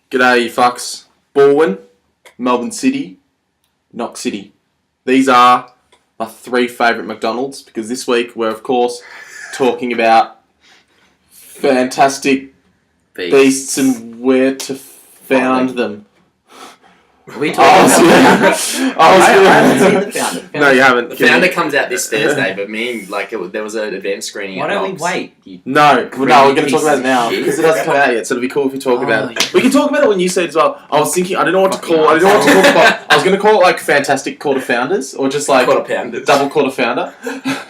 G'day, you fucks. Baldwin, Melbourne City, Knox City. These are my 3 favourite McDonald's because this week we're, of course, talking about fantastic beasts and where to found them. Are we talking about I haven't seen the Founder. No, you haven't. The Founder comes out this Thursday, but there was an advanced screening. Why don't we wait? No, we're going to talk about it now because it hasn't come out yet. So it'll be cool if we talk about it. We can talk about it when you say it as well. I was thinking, I don't know what to call. I don't know what to talk about. I was going to call it like Fantastic Quarter Founders or just like Quarter Pounders. Double Quarter Founder.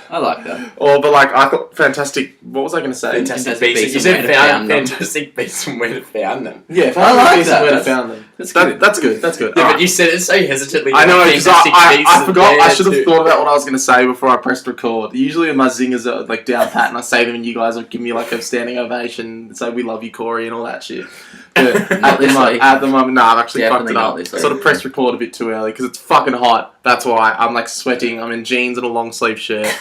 I like that. But like I thought Fantastic. What was I going to say? Fantastic Beasts. You said Fantastic Beasts and where to found them. Yeah, I like Beasts that. and where to found them. That's good. That's good. That's good. Yeah, but you said it so hesitantly. I know, because I forgot. I should have thought about what I was going to say before I pressed record. Usually my zingers are like down pat and I say them and you guys will give me like a standing ovation, say we love you, Corey, and all that shit. But at the moment, no, I've actually fucked it up. Sort of pressed record a bit too early because it's fucking hot. That's why I'm like sweating. I'm in jeans and a long sleeve shirt.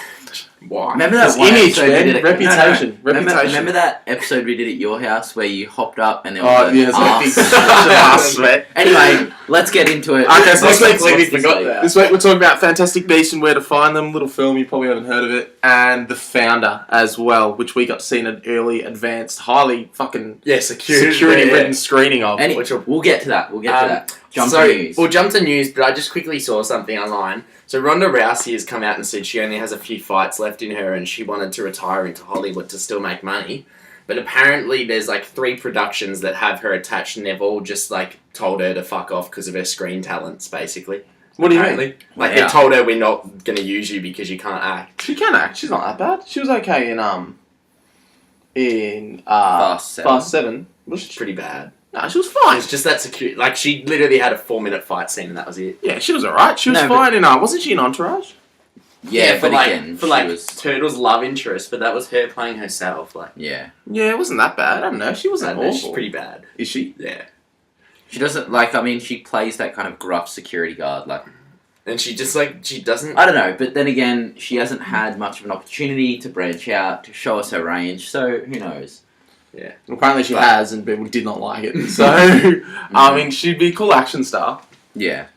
Why? Remember that one image, episode man? we did Reputation. Remember that episode we did at your house where you hopped up and there was ass sweat. Anyway, let's get into it. Okay, so this week we're talking about Fantastic Beasts and Where to Find Them. Little film, you probably haven't heard of it, and The Founder as well, which we got to see in an early, advanced, highly fucking security-ridden screening of. We'll get to that. Jump to news. We'll jump to news, but I just quickly saw something online. So Ronda Rousey has come out and said she only has a few fights left in her and she wanted to retire into Hollywood to still make money. But apparently there's like 3 productions that have her attached and they've all just like told her to fuck off because of her screen talents, basically. What do you mean? Like they told her we're not going to use you because you can't act. She can act. She's not that bad. She was okay in Fast 7. Which is pretty bad. No, she was fine. It's just that secure. Like she literally had a 4-minute fight scene and that was it. Yeah, she was alright. She was fine in wasn't she in Entourage? Yeah, but again, Turtle's love interest, but that was her playing herself. Like yeah, it wasn't that bad. I don't know. She wasn't awful. She's pretty bad. Is she? Yeah. She doesn't she plays that kind of gruff security guard and she just she doesn't. I don't know, but then again, she hasn't had much of an opportunity to branch out to show us her range. So who knows? Yeah. Apparently she has, and people did not like it. So I mean, she'd be a cool action star. Yeah.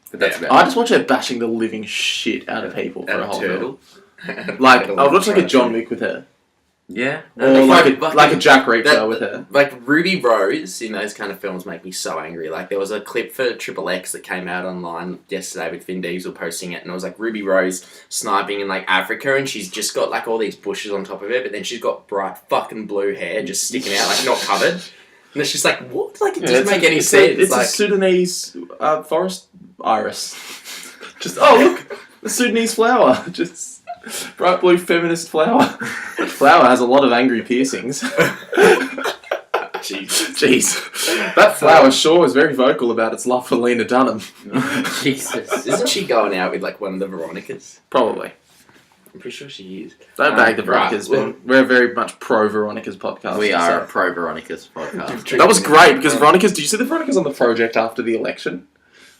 But that's I just watch her bashing the living shit out of people for a whole Turtle. Like I would watch like a John Wick with her. Yeah. Or like a Jack Reacher with her. Like Ruby Rose in those kind of films make me so angry. Like there was a clip for Triple X that came out online yesterday with Vin Diesel posting it, and it was like Ruby Rose sniping in like Africa, and she's just got like all these bushes on top of her, but then she's got bright fucking blue hair just sticking out, like not covered. And it's just like, what? Like it doesn't make any sense. It's a Sudanese forest iris. Just look, the Sudanese flower. Just bright blue feminist flower. That flower has a lot of angry piercings. Jeez. That flower sure is very vocal about its love for Lena Dunham. Jesus. Isn't she going out with like one of the Veronicas? Probably. I'm pretty sure she is. Don't bag the Veronicas. We're very much pro Veronica's podcast. We are a pro Veronica's podcast. That was great because Veronicas. Did you see the Veronicas on the project after the election?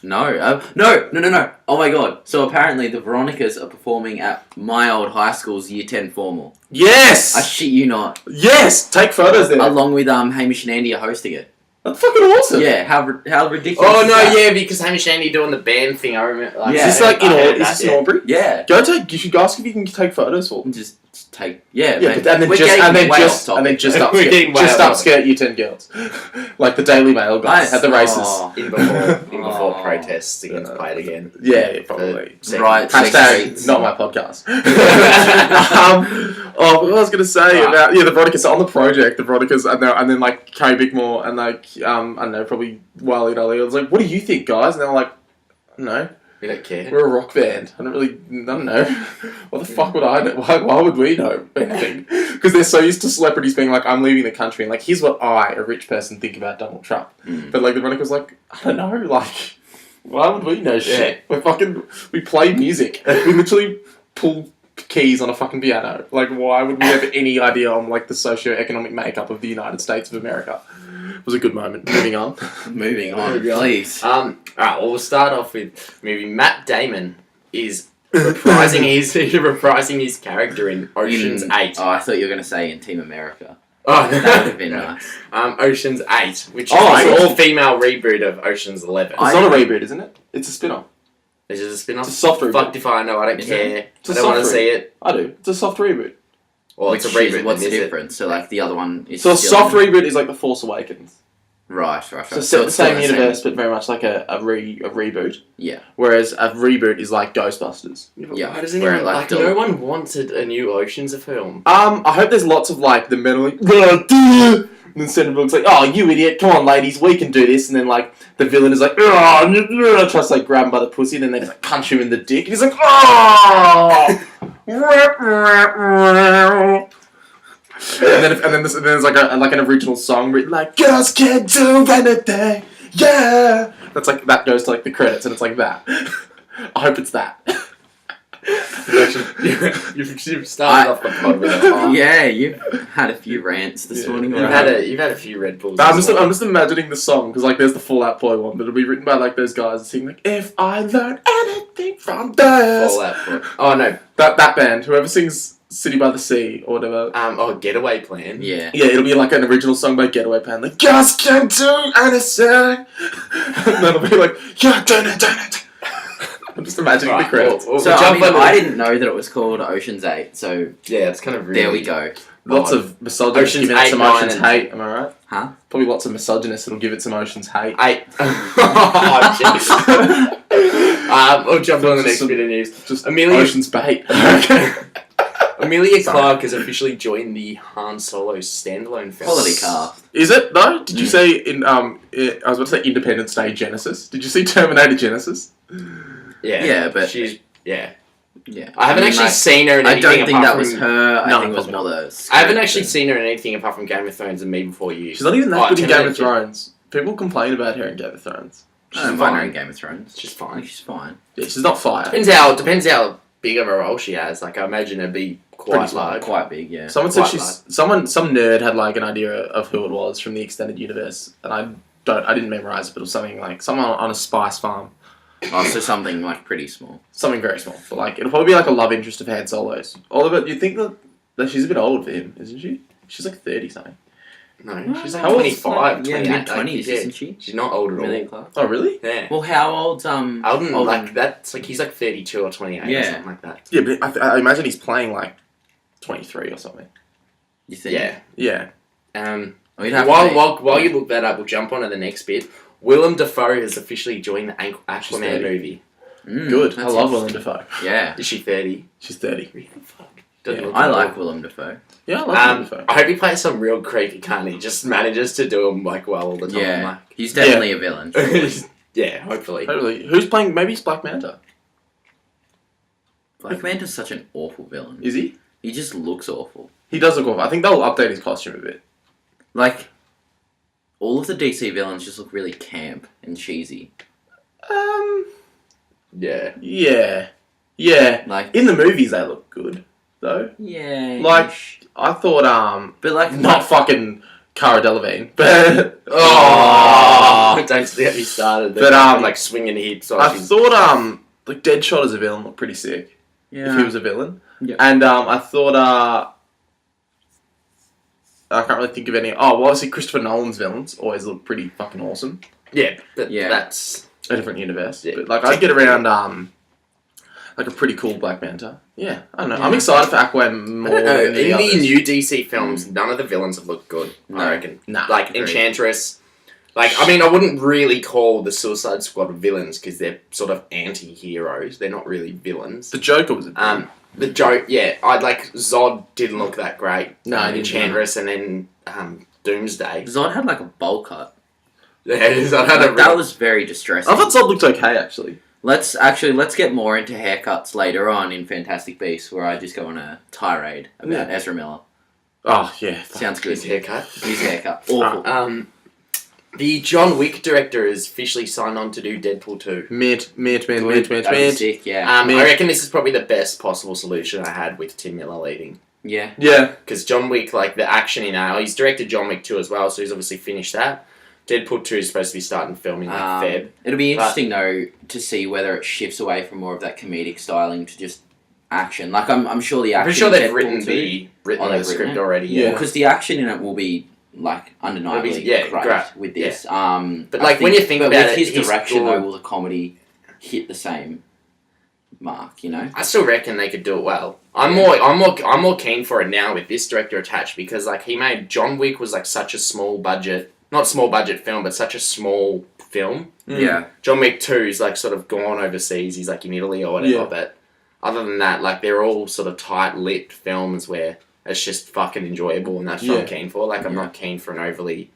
No. No. Oh my god. So apparently the Veronicas are performing at my old high school's Year 10 formal. Yes! I shit you not. Yes! Take photos there. Along with Hamish and Andy are hosting it. That's fucking awesome. Yeah, how ridiculous. Oh no, yeah, because Hamish and Andy doing the band thing, I remember. Is this like is this in Albury? Yeah. You should ask if you can take photos for them. Just take and then just upskirt you 10 girls. Like the Daily Mail guys at the races. In before protests against Play It Again. Yeah, probably. Right. Hashtag not my podcast. What I was going to say about the Veronicas on the project, the Veronicas, and then like Kay Bickmore and like I don't know, probably Wiley Dolly. I was like, what do you think, guys? And they're like, I don't know. We don't care. We're a rock band. I don't know. What the fuck would I know? Why would we know anything? Because they're so used to celebrities being like, I'm leaving the country, and like, here's what I, a rich person, think about Donald Trump. But like, the Veronica was like, I don't know, like, why would we know shit? We play music. We literally pull keys on a fucking piano. Like, why would we have any idea on like the socio-economic makeup of the United States of America? It was a good moment. Moving on, please. Alright, well, we'll start off with movie. Matt Damon is reprising his character in Ocean's 8. Oh, I thought you were going to say in Team America. Oh, That would have been nice. Ocean's 8, which is Oh, the Eight. all-female reboot of Ocean's 11. It's not a reboot, isn't it? It's a spin-off. Is it a spin-off? It's a soft reboot. Fucked if I know, I don't Is care. It's a I don't want to soft see it. I do. It's a soft reboot. Well, it's a Which reboot. is- What's the then, is it? difference? So, like, the other one is So a still- soft reboot is like The Force Awakens. Right. So set So the it's still same the universe, but very much like a reboot. Yeah. Whereas a reboot is like Ghostbusters. Yeah. Why does Where, anyone, like, like, the- no one wanted a new Oceans film? I hope there's lots of like the metal, like, and then Sandra Bullock's like, oh, you idiot, come on, ladies, we can do this. And then like the villain is like, oh, tries to like grab him by the pussy, and then they just like punch him in the dick, and he's like, oh. and then there's like an original song written like, girls can't do anything, yeah. That's like that goes to like the credits, and it's like that. I hope it's that. You've started off the pod with a Yeah, you've had a few rants this Yeah. morning. You've already. had a few Red Bulls. I'm as just, well. I'm just imagining the song, because like there's the Fall Out Boy one, but it'll be written by like those guys singing like, if I learn anything from this. Fall Out Boy. Oh no. That band, whoever sings City by the Sea or whatever. Getaway Plan. Yeah. Yeah, it'll be like an original song by Getaway Band, like, just can't do anything. And then it'll be like, yeah, dun it. I'm just imagining the Right, credits. we'll So, I jump mean, on I the- didn't know that it was called Ocean's 8, so Yeah, it's kind of really. there we go. Lots odd. of misogynists Ocean's giving it 8, some 9, Ocean's and- hate, am I right? Huh? Probably lots of misogynists that'll give it some Ocean's hate. Oh, jeez. We'll jump on the next bit of news. Just Amelia- Ocean's bait. Amelia Sorry. Clarke has officially joined the Han Solo standalone film. Quality cast. Is it though? Did you say in I was about to say Independence Day Genesis? Did you see Terminator Genesis? Yeah, Yeah, but- she's yeah. Yeah. I haven't mean, actually like, seen her in I anything don't think apart that was from- her. I No, think it was probably more the. I haven't actually script. seen her in anything apart from Game of Thrones and Me Before You. She's not even that Oh, good in Game of Terminator. Thrones. People complain about her in Game of Thrones. I don't find her in Game of Thrones. She's I fine. think she's fine. Yeah, she's not fire. Depends how big of a role she has. Like I imagine it'd be Pretty quite small, large. Quite big, yeah. Someone said Quite some nerd had like an idea of who it was from the extended universe, and I didn't memorize it, but it was something like someone on a spice farm, Oh, so something like pretty small. something very small. But like it'll probably be like a love interest of Han Solo's. All of it. You think that she's a bit old for him, isn't she? She's like 30 something. No, she's like How old is 25, Yeah, 28, mid-20s, yeah. isn't she? She's not old at Amelia all. Clarke. Oh really? Yeah. Well, how old's Alden, Alden? that's like he's like 32 or 28 or Yeah. something like that. Yeah, but I imagine he's playing like 23 or something. You think? Yeah. Yeah. Well, you'd have to be- While you look that up, we'll jump on to the next bit. Willem Dafoe has officially joined the Aquaman 30. movie. Good. I that's love Willem interesting. Dafoe. Yeah. Is she 30? She's 30. Really? Fuck. Doesn't Yeah, look I that like old. Willem Dafoe. Yeah, I love Willem Dafoe. I hope he plays some real creepy cunt. He just manages to do them like well all the time. Yeah. He's definitely a villain. Like. Yeah, hopefully. Totally. Who's playing? Maybe it's Black Manta. Black Manta's such an awful villain. Is he? He just looks awful. He does look awful. I think they'll update his costume a bit. Like, all of the DC villains just look really camp and cheesy. Yeah. Yeah. Yeah. Like, In the movies, they look good, though. yeah. Like, I thought, but like, not fucking Cara Delevingne, but Oh, don't get me started. But, like swinging hips. I thought, like Deadshot as a villain looked pretty sick. yeah. If he was a villain, Yep. and I thought, I can't really think of any. Oh, well, obviously Christopher Nolan's villains always look pretty fucking awesome. Yeah, but Yeah. that's A different universe, Yeah. but like I'd get around, like a pretty cool Black Manta. Yeah, I don't know. I'm Yeah. excited for Aquaman more I don't know. than the In others. the new DC films, none of the villains have looked good. No. I reckon. Nah, Like agreed. Enchantress. Like I mean, I wouldn't really call the Suicide Squad villains because they're sort of anti-heroes. They're not really villains. The Joker was a The joke, yeah, I'd like Zod didn't look that great. No, he didn't. Enchantress and then Doomsday. Zod had like a bowl cut. Yeah, Zod had a Like, that was very distressing. I thought Zod looked okay actually. Let's get more into haircuts later on in Fantastic Beasts, where I just go on a tirade about Yeah. Ezra Miller. Oh yeah, Sounds good. his haircut. His haircut, awful. The John Wick director is officially signed on to do Deadpool 2. Mint. That'd be sick, yeah. I reckon this is probably the best possible solution I had with Tim Miller leading. Yeah. Yeah, Because John Wick, like the action in he's directed John Wick 2 as well, so he's obviously finished that. Deadpool 2 is supposed to be starting filming like Feb. It'll be interesting though to see whether it shifts away from more of that comedic styling to just action. Like I'm sure the I'm action. pretty sure they've Deadpool written 2, the they've written script it? already. Yeah. Yeah. because the action in it will be like undeniably It'll be- great with this. But I like when you think but about with it, his he's direction, good. though, will the comedy hit the same mark? You know. I still reckon they could do it well. I'm more keen for it now with this director attached because like he made John Wick was like such a not small budget film, but such a small film. Yeah. John Wick 2 is like sort of gone overseas. He's like in Italy or whatever. Yeah. But other than that, like they're all sort of tight-lipped films where it's just fucking enjoyable, and that's what I'm keen for. Like I'm not keen for an overly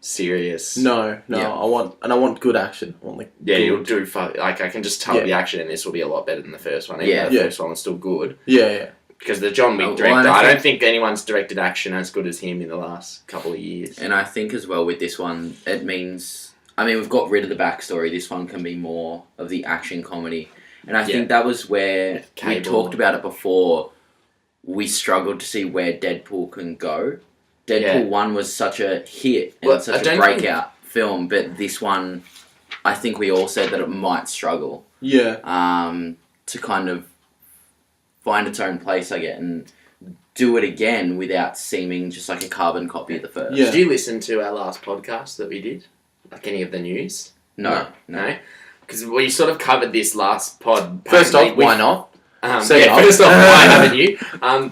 serious. No. Yeah. I want good action. I want like Yeah, good. you'll do like I can just tell the action in this will be a lot better than the first one. Even though the first one was still good. Yeah. Because the John Wick Oh, well, director, and I I don't think anyone's directed action as good as him in the last couple of years. And I think as well with this one, it means, I mean, we've got rid of the backstory. This one can be more of the action comedy. And I think that was where we talked about it before. We struggled to see where Deadpool can go. Deadpool 1 was such a hit and such a breakout film, but this one, I think we all said that it might struggle. Yeah. To kind of find its own place, I guess, and do it again without seeming just like a carbon copy of the first. Yeah. Did you listen to our last podcast that we did? Like any of the news? No. Because we sort of covered this last pod. First off, with- why not? First off, why haven't you? I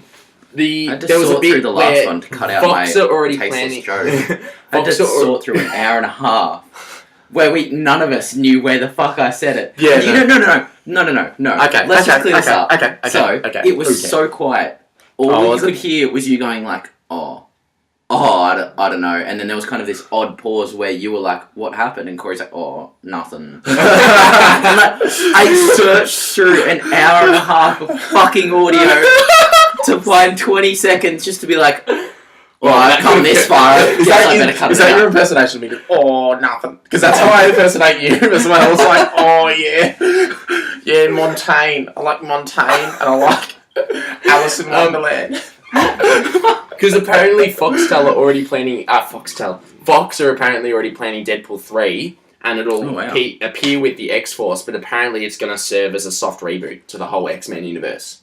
had to there was a sort bit through the last where one to cut out Fox my are already tasteless planning. joke. I had to sort through an hour and a half where none of us knew where the fuck I said it. Yeah, No. Okay, Let's just clear this up. Okay. It was so quiet. All you could hear was you going like, I don't know. And then there was kind of this odd pause where you were like, what happened? And Corey's like, nothing. And I searched through an hour and a half of fucking audio to find 20 seconds just to be like, I've come this far. Is that your impersonation of me? Nothing. Because that's how I impersonate you as well. I was like, yeah, Montaigne. I like Montaigne, and I like Alice in Wonderland. Because apparently Fox are apparently already planning Deadpool 3, and it'll appear with the X-Force, but apparently it's going to serve as a soft reboot to the whole X-Men universe.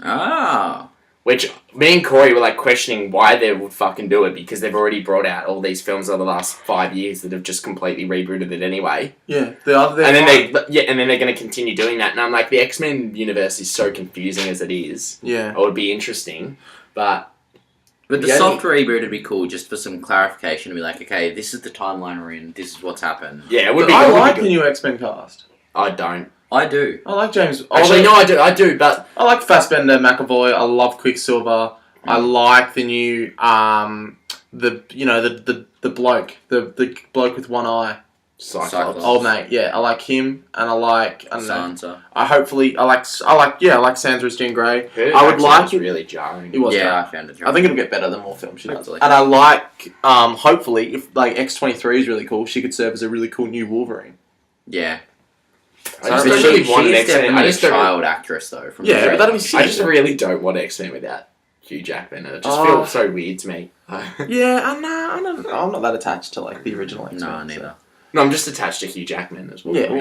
Ah. Which, me and Corey were like questioning why they would fucking do it, because they've already brought out all these films over the last 5 years that have just completely rebooted it anyway. Yeah, and then they're going to continue doing that, and I'm like, the X-Men universe is so confusing as it is. Yeah. It would be interesting, but the soft reboot would be cool just for some clarification to be like, okay, this is the timeline we're in, this is what's happened. Yeah, it would but be I good. like the new X-Men cast. I don't. I do. I like James. Actually, no, I do, but I like Fassbender, McAvoy. I love Quicksilver. I like the new the bloke, the bloke with one eye. Cyclops. Old mate, yeah, I like him, and I like Sansa. I like Sansa as Jean Grey. Her I would like it. Really jarring. It was I found it. I think it'll get better the more films she does. Hopefully. And I like hopefully if like X-23 is really cool, she could serve as a really cool new Wolverine. Yeah. I just don't really want an She's X-Men. definitely a child actress though. From Yeah, the but that'd be trailer. sick. I just really don't want X-Men without Hugh Jackman. It just feels so weird to me. Yeah, I'm not that attached to like the original X-Men. No, neither. No, I'm just attached to Hugh Jackman as well. Yeah,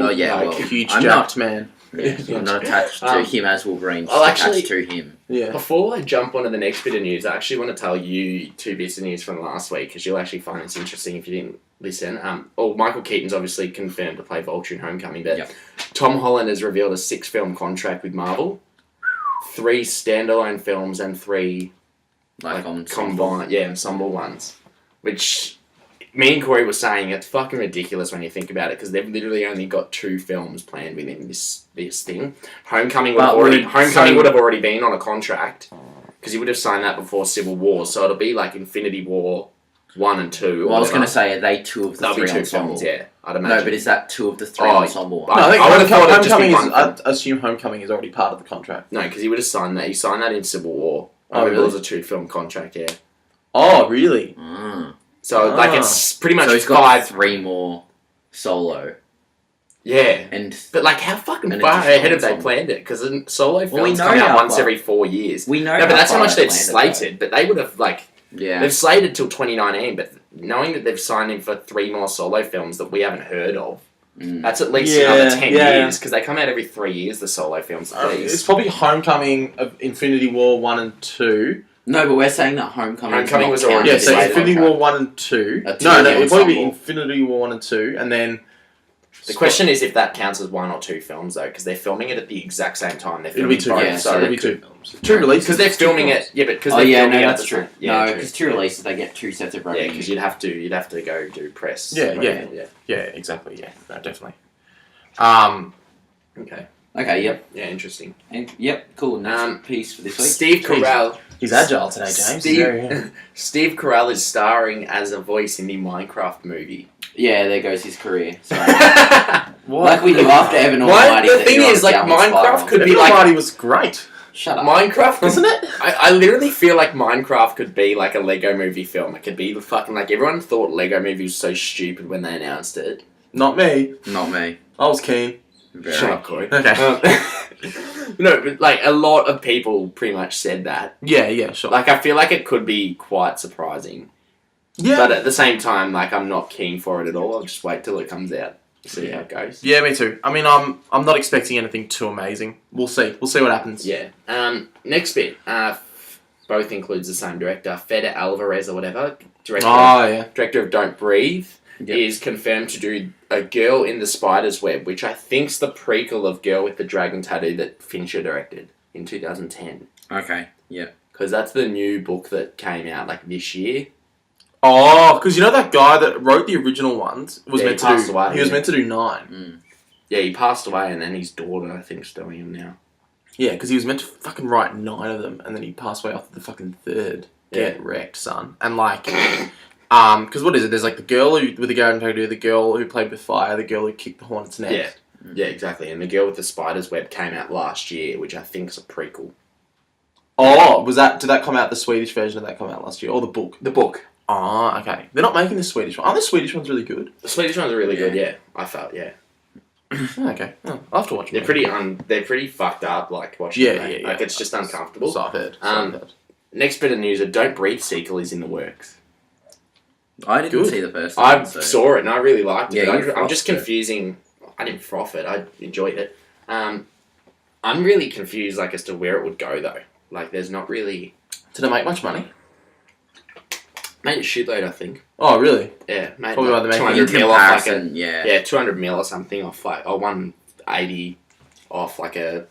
well, huge I'm jacked man. Yeah, I'm not attached to him as Wolverine. I'll Just actually- attached to him. Yeah. Before I jump onto the next bit of news, I actually want to tell you 2 bits of news from last week because you'll actually find this interesting if you didn't listen. Michael Keaton's obviously confirmed to play Vulture in Homecoming, but Tom Holland has revealed a 6-film contract with Marvel, 3 standalone films and 3 ensemble ones, which me and Corey were saying it's fucking ridiculous when you think about it because they've literally only got 2 films planned within this thing. Homecoming would have already been on a contract because he would have signed that before Civil War, so it'll be like Infinity War 1 and 2. Well, I was going to say, are they 2 of the That'll 3 be 2 ensemble? films, yeah. I'd imagine. No, but is that 2 of the 3 ensemble? No, I think I would have thought it'd just be Homecoming one is. I assume Homecoming is already part of the contract. No, because he would have signed that. He signed that in Civil War. Oh, really? It was a 2-film contract, yeah. Oh, really? So, it's pretty much so he's got 3 more solo. Yeah. But how fucking far ahead have they planned it? Because solo films know come out how once far. every 4 years. We know but that's how much they've planned it, slated. But they would have, Yeah. they've slated till 2019, but knowing that they've signed him for 3 more solo films that we haven't heard of. That's at least Yeah, another 10 yeah. years, because they come out every 3 years, the solo films. It's probably Homecoming of Infinity War 1 and 2. No, but we're saying that Homecoming was already Yeah, so decided. Infinity War 1 and 2. A No, two-year it'll probably be ensemble. Infinity War 1 and 2, and then... The question is if that counts as 1 or 2 films, though, because they're filming it at the exact same time. They're It'll filming be 2, both, yeah, so it'll be 2 films. 2 releases. because they're filming films. it. Yeah, but because Oh they're yeah, filming no, it that's at the true. same- Yeah, No, true. because 2 releases, they get 2 sets of Yeah, revenue. because you'd have to go do press. Yeah, Right, yeah. yeah. Yeah, exactly, yeah. No, definitely. Okay. Okay, yep. Yeah, interesting. And, yep, cool. Next piece for this week. Steve Carell. He's agile today, James. Steve Carell is starring as a voice in the Minecraft movie. Yeah, there goes his career. Sorry. What? Like we knew after Evan What? Almighty. The that thing you're on is, a like, downward Minecraft spiral. could be Evan like- Almighty was great. Shut up. Minecraft, Wasn't it? I literally feel like Minecraft could be like a Lego movie film. It could be the fucking, like, everyone thought Lego movie was so stupid when they announced it. Not me. Not me. I was keen. Very. Shut up, Corey. Okay. No, but like a lot of people pretty much said that. Yeah, sure. Like, I feel like it could be quite surprising. Yeah. But at the same time, like, I'm not keen for it at all. I'll just wait till it comes out. See how it goes. Yeah, me too. I mean, I'm not expecting anything too amazing. We'll see. We'll see what happens. Yeah. Next bit. Both includes the same director, Fede Alvarez or whatever. Director of Don't Breathe. Yep. Is confirmed to do A Girl in the Spider's Web, which I think's the prequel of Girl with the Dragon Tattoo that Fincher directed in 2010. Okay, yeah. Because that's the new book that came out like this year. Oh, because you know that guy that wrote the original ones was Yeah, meant he to passed do. away, He was yeah. meant to do 9. Yeah, he passed away, and then his daughter, I think, is doing him now. Yeah, because he was meant to fucking write 9 of them, and then he passed away after the fucking 3rd. Get wrecked, son. And like, because what is it? There's like the girl with the garden tattoo, the girl who played with fire, the girl who kicked the hornet's nest. Yeah. Yeah, exactly. And The Girl with the Spider's Web came out last year, which I think is a prequel. Oh, did that come out? The Swedish version of that come out last year, or the book? The book. Oh, okay. They're not making the Swedish one. Aren't the Swedish ones really good? The Swedish ones are really good, yeah. I felt, yeah. Oh, okay. Oh, I'll have to watch They're them. they're pretty fucked up, like, watching Yeah, them. yeah. Like, it's just uncomfortable. So I've heard. Next bit of news, a Don't Breathe sequel is in the works. I didn't Good. see the first I one. So. saw it and I really liked it. Yeah, but you I'm just frothed it. confusing. I didn't froth it. I enjoyed it. I'm really confused, like, as to where it would go, though. Like, there's not really... Did it make much money? Made a shitload, I think. Oh, really? Yeah, made Probably why like they're making 200 mil off, like, a... Comparison, yeah. Yeah, 200 mil or something off, like, or 180 off, like, a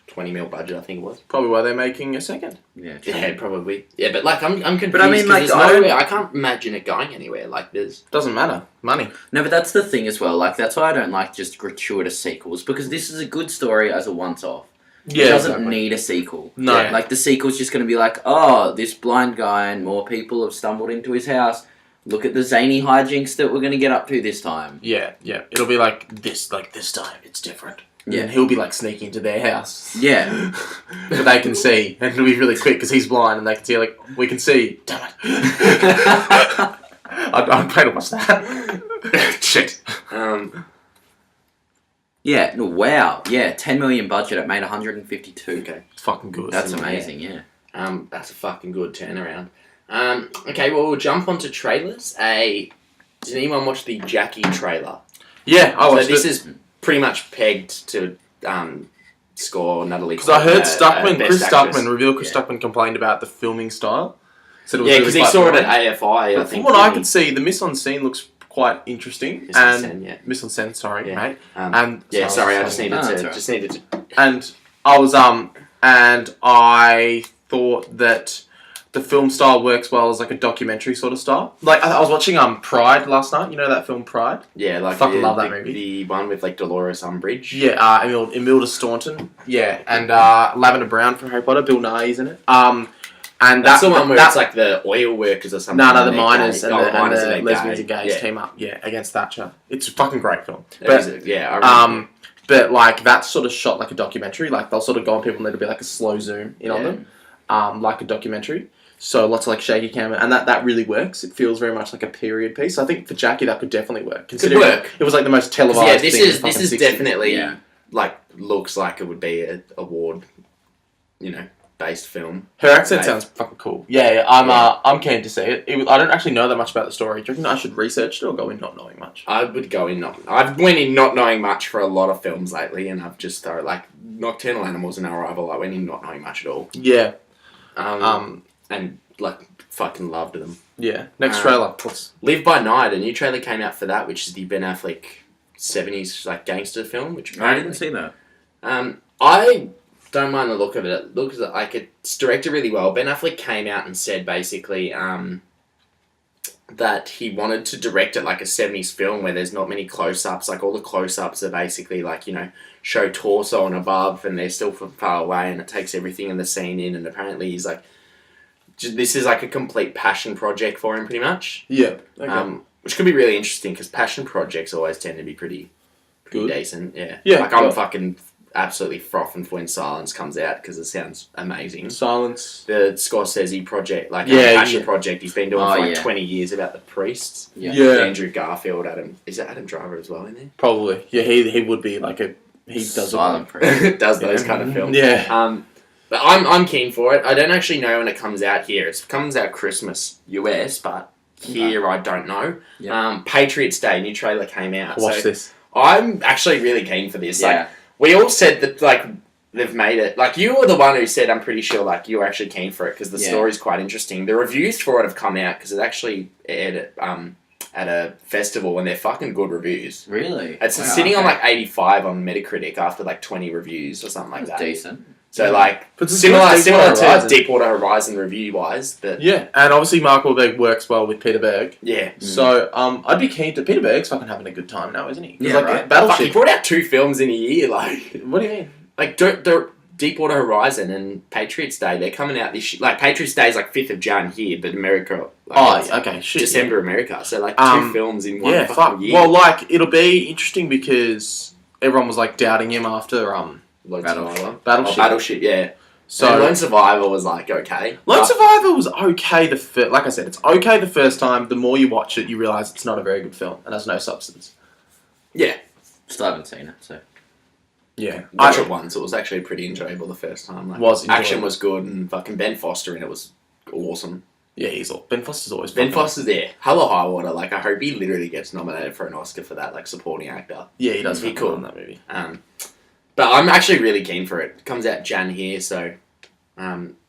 20 mil budget, I think it was. Probably why they're making a second. Yeah, true. Yeah, probably. Yeah, but, like, I'm confused. But I mean, 'cause like, there's I don't- nowhere. I can't imagine it going anywhere. Like, there's... Doesn't matter. Money. No, but that's the thing as well. Like, that's why I don't like just gratuitous sequels, because this is a good story as a once-off. Yeah, It doesn't exactly. need a sequel. No. Yeah. Like, the sequel's just going to be like, oh, this blind guy and more people have stumbled into his house. Look at the zany hijinks that we're going to get up to this time. Yeah. It'll be like this time it's different. Yeah. And he'll be like sneaking into their house. Yeah. But they can see, and it'll be really quick because he's blind, and they can see, like, we can see. Damn it. I'd pay to watch that. Shit. Yeah, no, wow. Yeah, 10 million budget. It made 152. Okay. It's fucking good. That's Yeah. amazing, yeah. That's a fucking good turnaround. Okay, well, we'll jump onto trailers. Did anyone watch the Jackie trailer? Yeah, I watched this it. is pretty much pegged to score Natalie. Because I heard Best Chris Actress. Stuckman, revealed Chris Yeah. Stuckman complained about the filming style. Said it was Yeah, really because he quite saw it boring. at AFI. I But think from what I didn't could see, the mise en scene looks quite interesting. Mise en and scene, yeah. mise en scène, sorry, Yeah. mate. he? Yeah, sorry, I just needed No, that's to. all right. Just needed to. And I was and I thought that the film style works well as like a documentary sort of style. Like I was watching Pride last night. You know that film Pride? Yeah, like Fucking love that movie. The one with like Dolores Umbridge. Yeah, Imelda Staunton. Yeah, and Lavender Brown from Harry Potter. Bill Nighy's in it. And That's the one where it's like the oil workers or something. No, the and they're miners gay. and the they're lesbians gay. and gays Yeah. team up. Yeah, against Thatcher. It's a fucking great film. Yeah, I remember. But like that's sort of shot like a documentary. Like they'll sort of go on people and it'll be like a slow zoom in on them, like a documentary. So lots of like shaky camera, and that really works. It feels very much like a period piece. I think for Jackie that could definitely work. Considering work. it was like the most televised. Yeah, this thing in is fucking 60s. definitely Yeah. like looks like it would be an award, you know, based film. Her accent sounds fucking cool. Yeah, I'm keen to see it. I don't actually know that much about the story. Do you reckon I should research it or go in not knowing much? I would go in I've went in not knowing much for a lot of films lately, and I've just thrown like Nocturnal Animals and Arrival. I went in not knowing much at all. Yeah. And like fucking loved them. Yeah. Next trailer. Live by Night. A new trailer came out for that, which is the Ben Affleck 70s like gangster film. Which I didn't see that. I don't mind the look of it. It looks like it's directed really well. Ben Affleck came out and said basically that he wanted to direct it like a 70s film where there's not many close-ups. Like all the close-ups are basically like, show torso and above and they're still from far away and it takes everything in the scene in. And apparently he's like, this is like a complete passion project for him pretty much. Yeah. Okay. Which could be really interesting because passion projects always tend to be pretty decent. Yeah. Yeah. Like I'm fucking absolutely frothing for when Silence comes out because it sounds amazing. Silence. The Scorsese project, like passion project he's been doing for like 20 years about the priests. Yeah. Andrew Garfield, is it Adam Driver as well in there? Probably. Yeah, he would be like he does silent does those kind of films. Yeah. But I'm keen for it. I don't actually know when it comes out here. It comes out Christmas US, but here I don't know. Yep. Patriots Day, new trailer came out. Watch this. I'm actually really keen for this. Yeah. Like we all said that like they've made it. Like you were the one who said I'm pretty sure like you were actually keen for it because the story's quite interesting. The reviews for it have come out because it actually aired at a festival and they're fucking good reviews. Really? It's sitting on like 85 on Metacritic after like 20 reviews or something like that. Decent. So like similar to Deepwater Horizon review wise, but yeah, and obviously Mark Wahlberg works well with Peter Berg. Yeah. So I'd be keen to. Peter Berg's fucking having a good time now, isn't he? Yeah, like right. Battleship. He brought out 2 films in a year. Like what do you mean? Like Deepwater Horizon and Patriots Day, they're coming out this year. Like Patriots Day is like 5th of Jan here, but America. Like, okay, shit. December America. So like 2 films in one fucking year. Well, like it'll be interesting because everyone was like doubting him after Battleship. Yeah. So Lone Survivor was like okay. Lone Survivor was okay. Like I said, it's okay the first time. The more you watch it, you realise it's not a very good film and has no substance. Yeah. Still haven't seen it, so. Yeah. Watch it once. It was actually pretty enjoyable the first time. Like, action was good and fucking Ben Foster in it was awesome. Yeah, Ben Foster's always Ben Foster's there. Hello High Water. Like I hope he literally gets nominated for an Oscar for that, like supporting actor. Yeah, he does. He cool in that movie. But I'm actually really keen for it. It comes out Jan here, so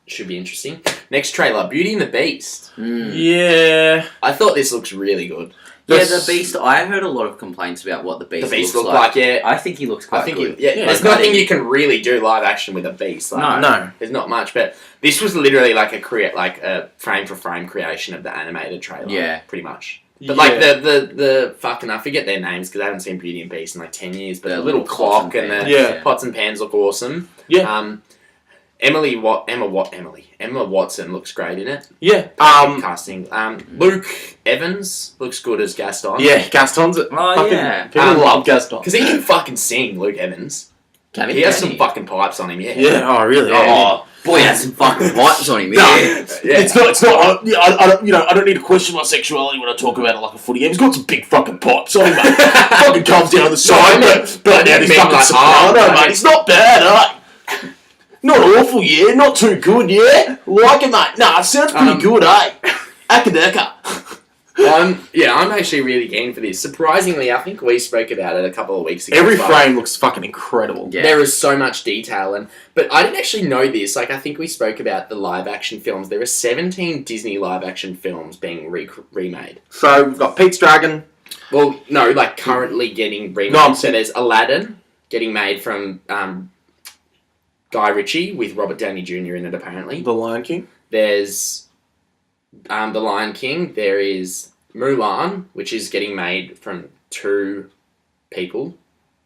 should be interesting. Next trailer, Beauty and the Beast. Yeah. I thought this looks really good. Yeah, the Beast. I heard a lot of complaints about what the Beast looks like. Yeah. I think he looks quite good. There's nothing you can really do live action with a Beast. Like, no. There's not much, but this was literally like a frame for frame creation of the animated trailer. Yeah. Pretty much. But like the fucking, I forget their names because I haven't seen Beauty and Beast in like 10 years, but the little clock and the pots and pans look awesome. Yeah. Emma Watson looks great in it. Yeah. Casting. Luke Evans looks good as Gaston. Yeah, Gaston's it. People love Gaston. Because he can fucking sing, Luke Evans. Can he? He has some fucking pipes on him, yeah. Yeah, oh really? Oh, boy, he has some fucking pipes on him, yeah. It's not, I don't need to question my sexuality when I talk about it like a footy game. He's got some big fucking pipes on him, mate. Fucking comes down the side, but now he's fucking soprano, mate. It's not bad, eh? Not awful, yeah. Not too good, yeah. Like it, mate. Nah, it sounds pretty good, eh? Akadeka. I'm actually really keen for this. Surprisingly, I think we spoke about it a couple of weeks ago. Every frame looks fucking incredible. Yeah. There is so much detail, but I didn't actually know this. Like, I think we spoke about the live action films. There are 17 Disney live action films being remade. So we've got Pete's Dragon. Well, no, like currently getting remade. No, so there's Aladdin getting made from Guy Ritchie with Robert Downey Jr. in it, apparently. The Lion King. There's The Lion King. There is Mulan, which is getting made from 2 people.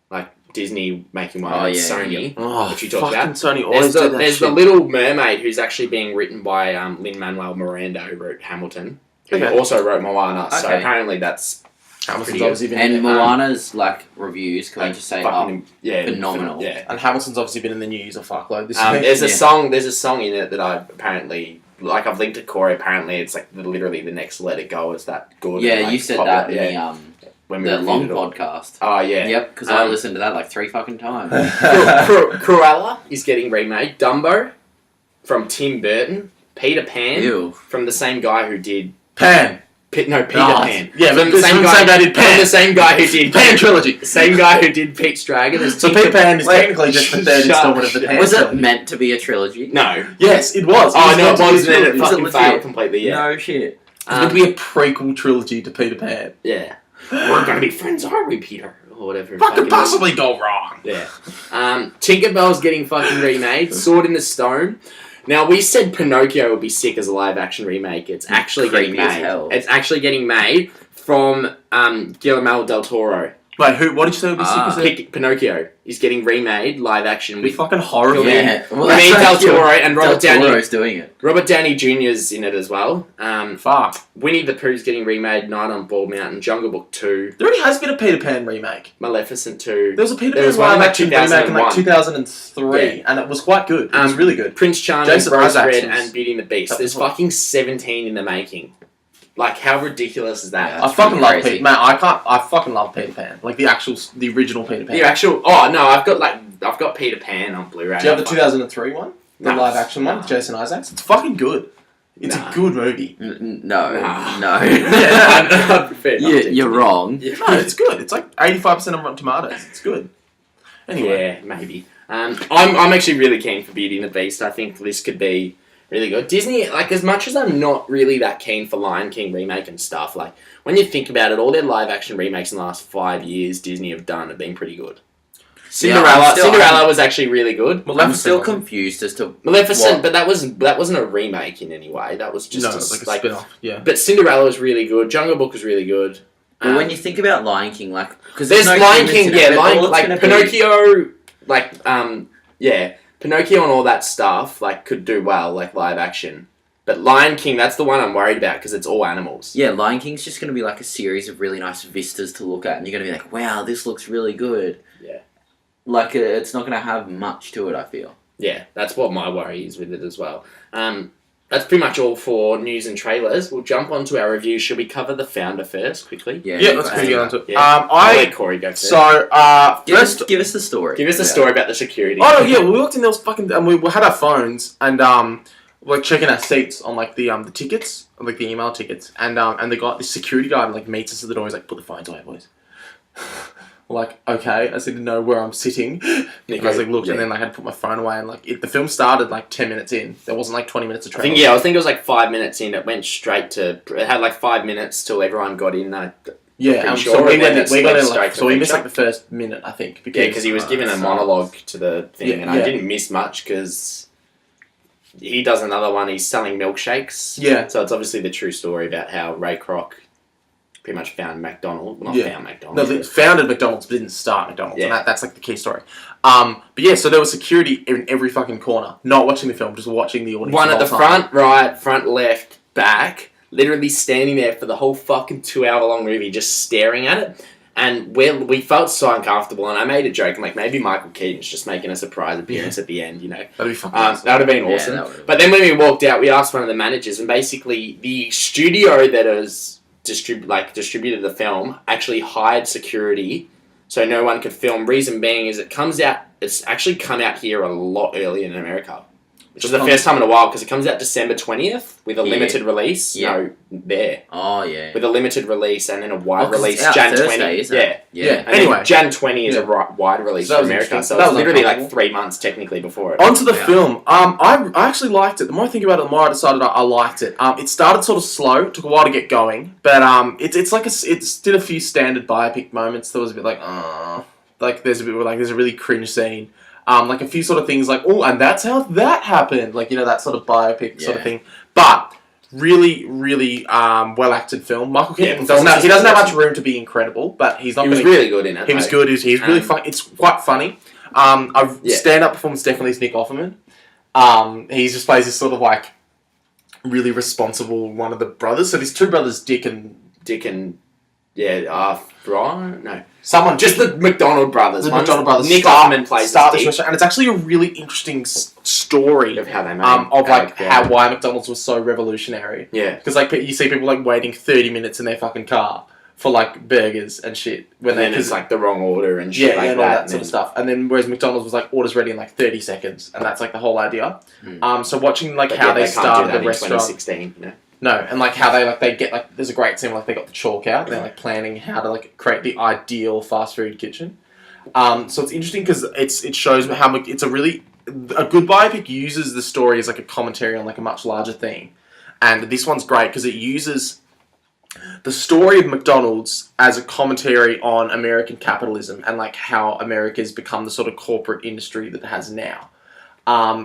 Like Disney making one, Sony, which you talked about. Sony always do that There's shit. The Little Mermaid, who's actually being written by Lin-Manuel Miranda, who wrote Hamilton, who also wrote Moana. Okay. So apparently that's Hamilton's obviously been in Moana's like reviews. Can I just say, phenomenal. Yeah, and Hamilton's obviously been in the news a fuckload this week. There's a song in it that I apparently like. I've linked to Corey. Apparently, it's like literally the next Let It Go is that good. Yeah, and, like, you said that in the long podcast. Oh yeah. Yep, because I listened to that like 3 fucking times. Cruella is getting remade. Dumbo. from Tim Burton, Peter Pan, Ew. from the same guy who did Pan. Peter Oh, Pan. Yeah, but the same guy did Pan. From the same guy who did Pan trilogy. The same guy who did Pete's Dragon. So Peter Pan is technically just the third installment of the Pan Was trilogy. it meant to be a trilogy? No. Yes, it was. Oh no, it meant to be a wasn't. It trilogy. fucking legit? failed completely. Yeah. No shit. It's meant to be a prequel trilogy to Peter Pan. Yeah. We're gonna be friends, aren't we, Peter? Or whatever. What could fucking possibly go wrong? Yeah. Tinkerbell's getting fucking remade. Sword in the Stone. Now, we said Pinocchio would be sick as a live-action remake. It's actually getting Creepy as made. hell. It's actually getting made from Guillermo del Toro. Wait, who? What did you say would be sick as a... Pinocchio is getting remade live-action It'd be with fucking horrible. Yeah. Well, me, Del Toro, and Del Robert Downey. Toro's doing it. Robert Downey Jr.'s in it as well. Fuck. Winnie the Pooh's getting remade. Night on Bald Mountain. Jungle Book 2. There already has been a Peter Pan remake. Maleficent 2. There was a Peter There Pan was one in, live like, action remake in like 2001. 2003, and it was quite good. It was really good. Prince Charming, Jason Rose Isaacs Red, was- and Beauty and the Beast. that There's was what- fucking 17 in the making. Like, how ridiculous is that? Yeah. I fucking love crazy. Peter. Man, I fucking love Peter Pan. Like the original Peter Pan. The actual. Oh no, I've got Peter Pan on Blu-ray. Do you have the 2003 one? The No. live action one with Jason Isaacs? It's fucking good. It's Nah. a good movie. No. Nah. No. I prefer not to. You're wrong. Yeah. No, it's good. It's like 85% of Rotten Tomatoes. It's good. Anyway. Yeah, maybe. I'm actually really keen for Beauty and the Beast. I think this could be really good. Disney, like, as much as I'm not really that keen for Lion King remake and stuff, like, when you think about it, all their live action remakes in the last 5 years Disney have done have been pretty good. Cinderella was actually really good. I'm still confused as to Maleficent, what- but that wasn't a remake in any way. That was just No, it's like a spin-off. Yeah. But Cinderella was really good. Jungle Book was really good. But when you think about Lion King, like, because there's no Lion humans King, in it, yeah, but all it's like gonna be- Pinocchio, like Pinocchio and all that stuff, like, could do well, like, live action. But Lion King, that's the one I'm worried about because it's all animals. Yeah, Lion King's just going to be like a series of really nice vistas to look at, and you're going to be like, wow, this looks really good. Yeah. Like, it's not going to have much to it, I feel. Yeah, that's what my worry is with it as well. That's pretty much all for news and trailers. We'll jump on to our review. Should we cover The Founder first, quickly? Yeah, Let's quickly get onto it. Yeah. I'll let Corey go first. Give us the story. Give us the story about the security. Oh no, yeah, we walked in there was fucking, and we had our phones and we're checking our seats on like the tickets, like the email tickets, and the security guard like meets us at the door. He's like, "Put the phones away, boys." We're like, okay, I didn't know where I'm sitting. And I was like, look, and then I had to put my phone away, and like the film started like 10 minutes in. There wasn't like 20 minutes of I trailer. think it was like 5 minutes in. It went straight to. It had like 5 minutes till everyone got in. Yeah, pretty so sure, we and then went it in straight like, to so we missed feature. like the first minute, I think. Because he was given a monologue to the thing, Yeah, and I yeah. didn't miss much because he does another one. He's selling milkshakes. Yeah. So it's obviously the true story about how Ray Kroc pretty much found McDonald's. Well, not Yeah. found McDonald's. No, they founded McDonald's, but didn't start McDonald's, Yeah. and that's like the key story. But yeah, so there was security in every fucking corner, not watching the film, just watching the audience. One at the whole time. front, right, front, left, back, literally standing there for the whole fucking 2-hour long movie, just staring at it. And we felt so uncomfortable, and I made a joke, I'm like, maybe Michael Keaton's just making a surprise appearance at the end, you know. That'd be fucking awesome. That would have been Yeah, awesome. that would've But then when we walked out, we asked one of the managers, and basically the studio that has distributed the film actually hired security so no one could film. Reason being is it's actually come out here a lot earlier in America. Which is the first time in a while, because it comes out December 20th with a limited release. Yeah. Oh, yeah. With a limited release and then a wide 'cause release it's out Jan Thursday, 20. isn't it? Yeah. Yeah. And Anyway. then Jan 20 is Yeah. a wide release So that for was America, interesting. so That it's was literally like uncomfortable. 3 months technically before it. Onto the Yeah. film. I actually liked it. The more I think about it, the more I decided I liked it. It started sort of slow. It took a while to get going, but it's like it did a few standard biopic moments. There was a bit like there's a really cringe scene. Like a few sort of things like, oh, and that's how that happened. Like, you know, that sort of biopic sort of Yeah. thing. But really, really well acted film. Michael Keaton Yeah, doesn't have much awesome. room to be incredible, but he's not. He was gonna- really good in it. He was though. good. He's really fun. It's quite funny. Yeah. Stand-up performance definitely is Nick Offerman. He just plays this sort of like really responsible one of the brothers. So these two brothers, Dick and Brian? No. someone Just the McDonald brothers. the One's- McDonald brothers. Nick Offerman plays start Dick, this restaurant, and it's actually a really interesting story of how they made of like yeah. why McDonald's was so revolutionary. Yeah. Because like you see people like waiting 30 minutes in their fucking car for like burgers and shit. When then it's like the wrong order and shit like and that. all that sort of stuff. And then whereas McDonald's was like orders ready in like 30 seconds, and that's like the whole idea. So watching like how they started the restaurant. 2016, you know? No, and like how they get like there's a great scene where like they got the chalk out. And they're like planning how to like create the ideal fast food kitchen. So it's interesting because it shows how much it's a good biopic uses the story as like a commentary on like a much larger theme, and this one's great because it uses the story of McDonald's as a commentary on American capitalism and like how America's become the sort of corporate industry that it has now.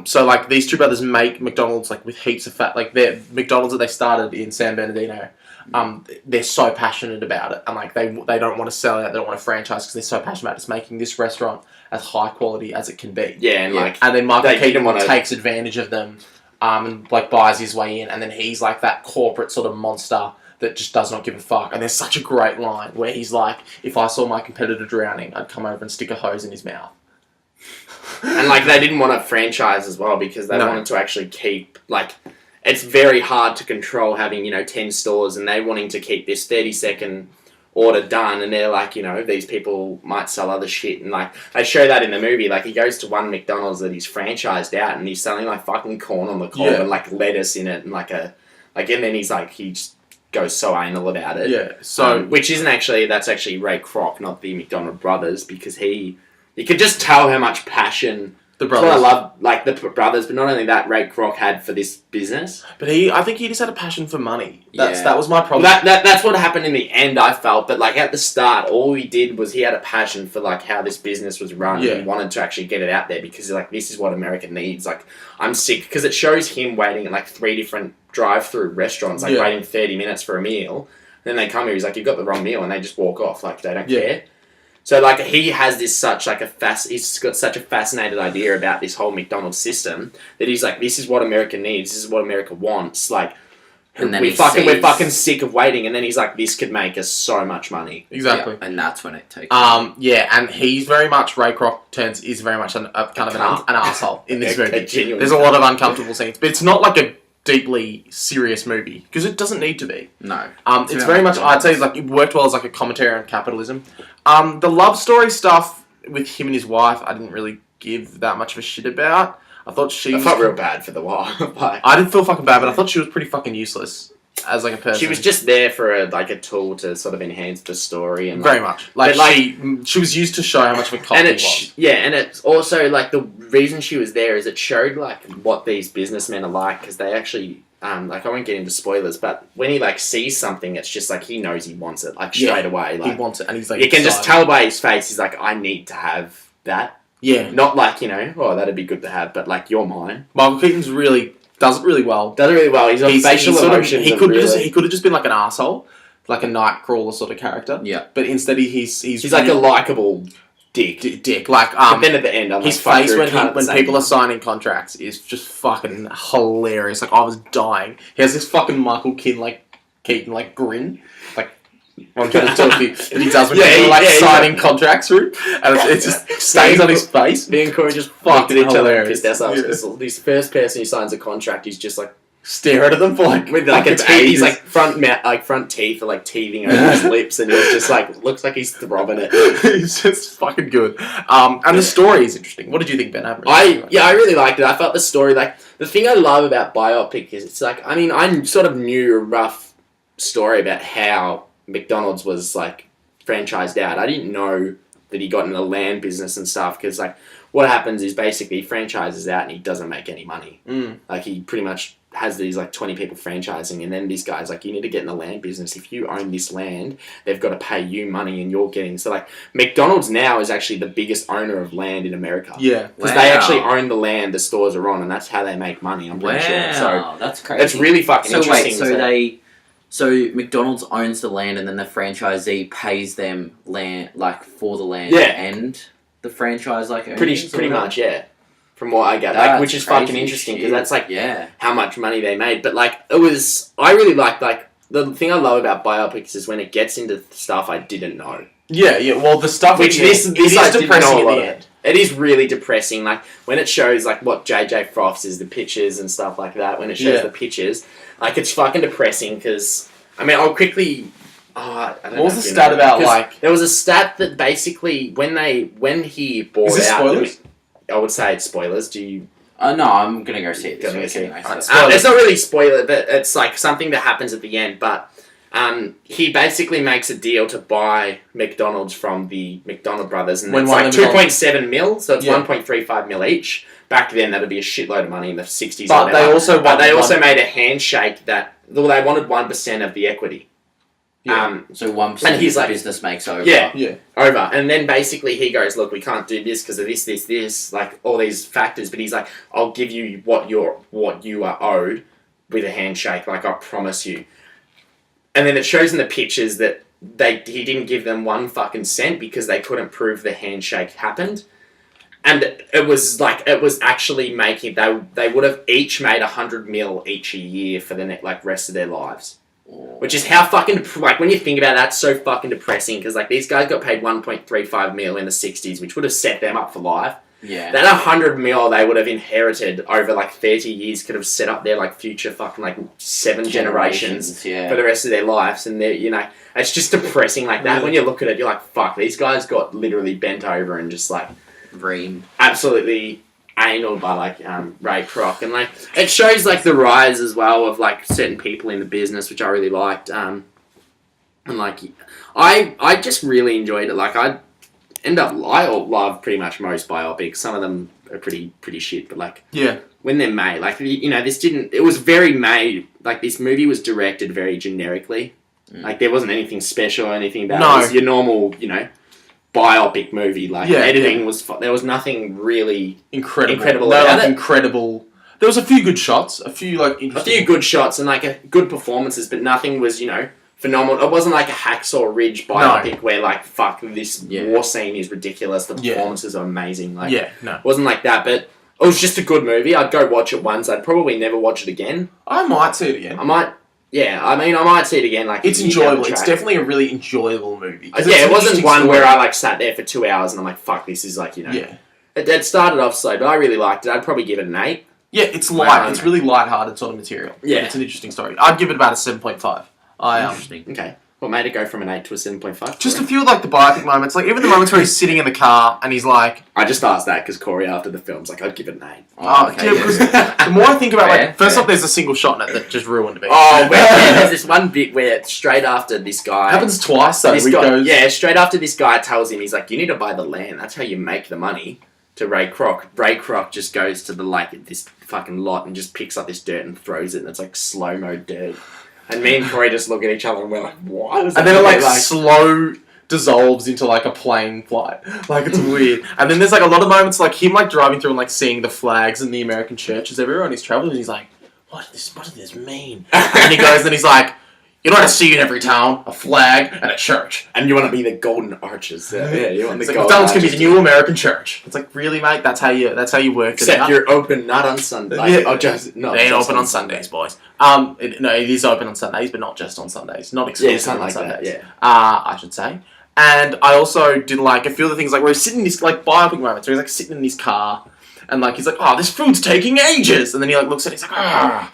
So like these two brothers make McDonald's like with heaps of fat, like their McDonald's that they started in San Bernardino. They're so passionate about it, and like they don't want to sell it, they don't want to franchise because they're so passionate about just making this restaurant as high quality as it can be. Yeah, and then Michael Keaton takes advantage of them, and like buys his way in, and then he's like that corporate sort of monster that just does not give a fuck. And there's such a great line where he's like, if I saw my competitor drowning, I'd come over and stick a hose in his mouth. And like they didn't want to franchise as well because they wanted to actually keep like it's very hard to control having 10 stores and they wanting to keep this 30-second order done, and they're like these people might sell other shit, and like they show that in the movie. Like he goes to one McDonald's that he's franchised out and he's selling like fucking corn on the cob and like lettuce in it and and then he's like he just goes so anal about it. Yeah. So which isn't actually that's actually Ray Kroc, not the McDonald brothers, because you could just tell how much passion the brothers. That's what I love, like the brothers, but not only that, Ray Kroc had for this business. But I think he just had a passion for money. That was my problem. That's what happened in the end, I felt. But like at the start, all he did was he had a passion for like how this business was run. Yeah. And he wanted to actually get it out there because like this is what America needs. Like I'm sick because it shows him waiting at like 3 different drive-through restaurants, like waiting 30 minutes for a meal. And then they come here, he's like, you've got the wrong meal, and they just walk off like they don't care. So like he has this he's got such a fascinated idea about this whole McDonald's system that he's like, this is what America needs, this is what America wants. Like, and then we're fucking sick of waiting. And then he's like, this could make us so much money. Exactly. Yeah, and that's when it takes. And he's very much Ray Kroc is very much an asshole in this movie. There's a lot of uncomfortable scenes, but it's not like a deeply serious movie because it doesn't need to be. No. It's very much, I'd say, like it worked well as like a commentary on capitalism. The love story stuff with him and his wife, I didn't really give that much of a shit about. I felt real bad for the wife. I didn't feel fucking bad, but I thought she was pretty fucking useless as like a person. She was just there for a tool to sort of enhance the story, and very much she was used to show how much of a cop he was. Yeah, and it's also like the reason she was there is it showed like what these businessmen are like, because they actually like I won't get into spoilers, but when he like sees something, it's just like he knows he wants it like straight away. Like he wants it, and he's like you can just tell by his face. He's like, I need to have that. Yeah, not like oh that'd be good to have, but like you're mine. Michael Keaton's does it really well. He's on facial emotions. He could have just been like an asshole, like a Nightcrawler sort of character. Yeah, but instead he's really, like a likable dick. Like but then at the end, his face when people are signing contracts is just fucking hilarious. Like I was dying. He has this fucking Michael Keaton like grin, like. I'm trying to tell you that he does when people are signing contracts through, and it just stays on his face. Me and Corey just fucked at each other and pissed ourselves because this first person who signs a contract, he's just like staring at them for like a teeth. He's like front teeth are like teething over his lips, and he's just like looks like he's throbbing it. It's just fucking good. And the story is interesting. What did you think, Ben? I really liked it. I felt the story, like the thing I love about biopic is it's like I sort of knew a rough story about how McDonald's was like franchised out. I didn't know that he got in the land business and stuff, because like what happens is basically he franchises out and he doesn't make any money. Like he pretty much has these like 20 people franchising, and then this guy's like, you need to get in the land business. If you own this land, they've got to pay you money, and you're getting so like McDonald's now is actually the biggest owner of land in America. Yeah, because they actually own the land the stores are on, and that's how they make money. I'm pretty sure. So that's crazy. It's really fucking interesting. So McDonald's owns the land, and then the franchisee pays them land, like for the land, and the franchise like pretty much, yeah. From what I get, which is fucking interesting, because that's like how much money they made. But like I really liked like the thing I love about biopics is when it gets into stuff I didn't know. Yeah. Well, the stuff which this is depressing in the end. It is really depressing. Like when it shows like what JJ Frost is, the pictures and stuff like that. When it shows the pictures. Like, it's fucking depressing because, I mean, I'll quickly I don't What was know the if you stat know, about, 'cause like... there was a stat that basically when he bought Is this out, spoilers? I would say it's spoilers. Do you? No, I'm gonna go see it this Gonna go week see it. anyway. Alright, So. spoilers. It's not really spoiler, but it's like something that happens at the end. But he basically makes a deal to buy McDonald's from the McDonald brothers, and When it's one like of them 2.7 mil, so it's Yeah. 1.35 mil each. Back then, that'd be a shitload of money in the 60s. But or they whatever. also But they wanted also one- made a handshake that they wanted 1% of the equity. Yeah. So 1% And he's of like- the business makes over. Yeah. Yeah. Over. And then basically he goes, look, we can't do this because of this, like all these factors. But he's like, I'll give you what you are owed with a handshake. Like, I promise you. And then it shows in the pictures that he didn't give them 1 fucking cent because they couldn't prove the handshake happened. And it was actually making, they would have each made 100 mil each a year for the rest of their lives. Which is how fucking, like, when you think about it, that's so fucking depressing, because, like, these guys got paid 1.35 mil in the 60s, which would have set them up for life. Yeah. That 100 mil they would have inherited over, like, 30 years could have set up their, like, future fucking, like, 7 generations Yeah. for the rest of their lives. And they're, you know, it's just depressing like that. Really? When you look at it, you're like, fuck, these guys got literally bent over and just, like, Reamed. absolutely anal by like Ray Kroc, and like it shows like the rise as well of like certain people in the business, which I really liked. And like I just really enjoyed it. Like I love pretty much most biopics. Some of them are pretty shit, but like Yeah. when they're made, like, you know, it was very made, like this movie was directed very generically. Like there wasn't anything special or anything about it. It was your normal, you know, biopic movie. Like editing was, there was nothing really incredible No, about like it. incredible. There was a few good shots, a few like A interesting. few good shots and like good performances, but nothing was, you know, phenomenal. It wasn't like a Hacksaw Ridge biopic where like, fuck, this war scene is ridiculous. The performances are amazing. Like, Yeah, no. it wasn't like that, but it was just a good movie. I'd go watch it once. I'd probably never watch it again. I might see it again. I might see it again. Like, It's enjoyable. It's definitely a really enjoyable movie. Yeah, it wasn't one where I like sat there for 2 hours and I'm like, fuck, this is like, you know. Yeah. It started off slow, but I really liked it. I'd probably give it an 8. Yeah, it's light. It's really light-hearted sort of material. Yeah. It's an interesting story. I'd give it about a 7.5. Interesting. Okay. What made it go from an 8 to a 7.5? Just a few like the biopic moments, like even the moments where he's sitting in the car and he's like, I just asked that because Corey after the film's like, I'd give it an 8. yeah, because the more I think about Fair, first fair. off, there's a single shot in it that just ruined me. Oh, there's this one bit where straight after this guy... happens twice though. This guy, straight after this guy tells him, he's like, you need to buy the land. That's how you make the money. To Ray Kroc. Ray Kroc just goes to this fucking lot and just picks up this dirt and throws it, and it's like slow-mo dirt. And me and Corey just look at each other and we're like, what? And then it like slow dissolves into like a plane flight. Like it's weird. And then there's like a lot of moments like him like driving through and like seeing the flags in the American churches everywhere and he's traveling and he's like, what does this mean? And he goes and he's like, you know what I see in every town? A flag and a church. And you want to be the golden arches. Yeah, you want the It's like, golden McDonald's can be arches. the new American church. It's like, really, mate? That's how you work it Except out? you're open not on Sunday. They ain't open on Sundays, boys. It is open on Sundays, but not just on Sundays. Not exclusively on Sundays. That, yeah. I should say. And I also did like a few other things, like where he's sitting in this like biopic moments, where he's like sitting in his car, and like he's like, oh, this food's taking ages, and then he like looks at it, he's like, ah.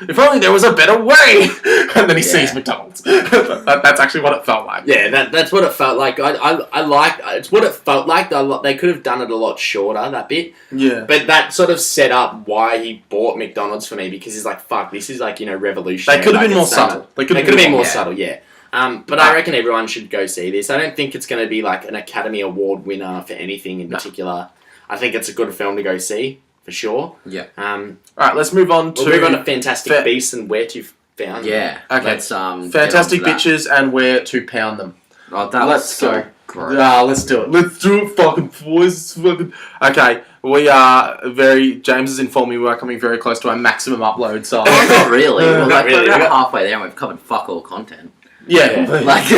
If only there was a better way! And then he sees McDonald's. That's actually what it felt like. Yeah, that's what it felt like. I like it's what it felt like. They could have done it a lot shorter, that bit. Yeah. But that sort of set up why he bought McDonald's for me, because he's like, fuck, this is like, you know, revolutionary. They could have like, been more it's done subtle. it. They could have been more subtle, yeah. But I reckon everyone should go see this. I don't think it's going to be like an Academy Award winner for anything in particular. I think it's a good film to go see, for sure. Yeah. Alright, let's move on to... We'll move on to Fantastic Beasts and Where to Found Them. Yeah. Okay. Let's, Fantastic Bitches and Where to Pound Them. Oh, that Let's was so go. gross. Let's do it. Let's do it, fucking boys. Fucking... Okay, we are James has informed me we are coming very close to our maximum upload, so... Well, not really. We're like really. we're about halfway there and we've covered fuck all content. Yeah. Like,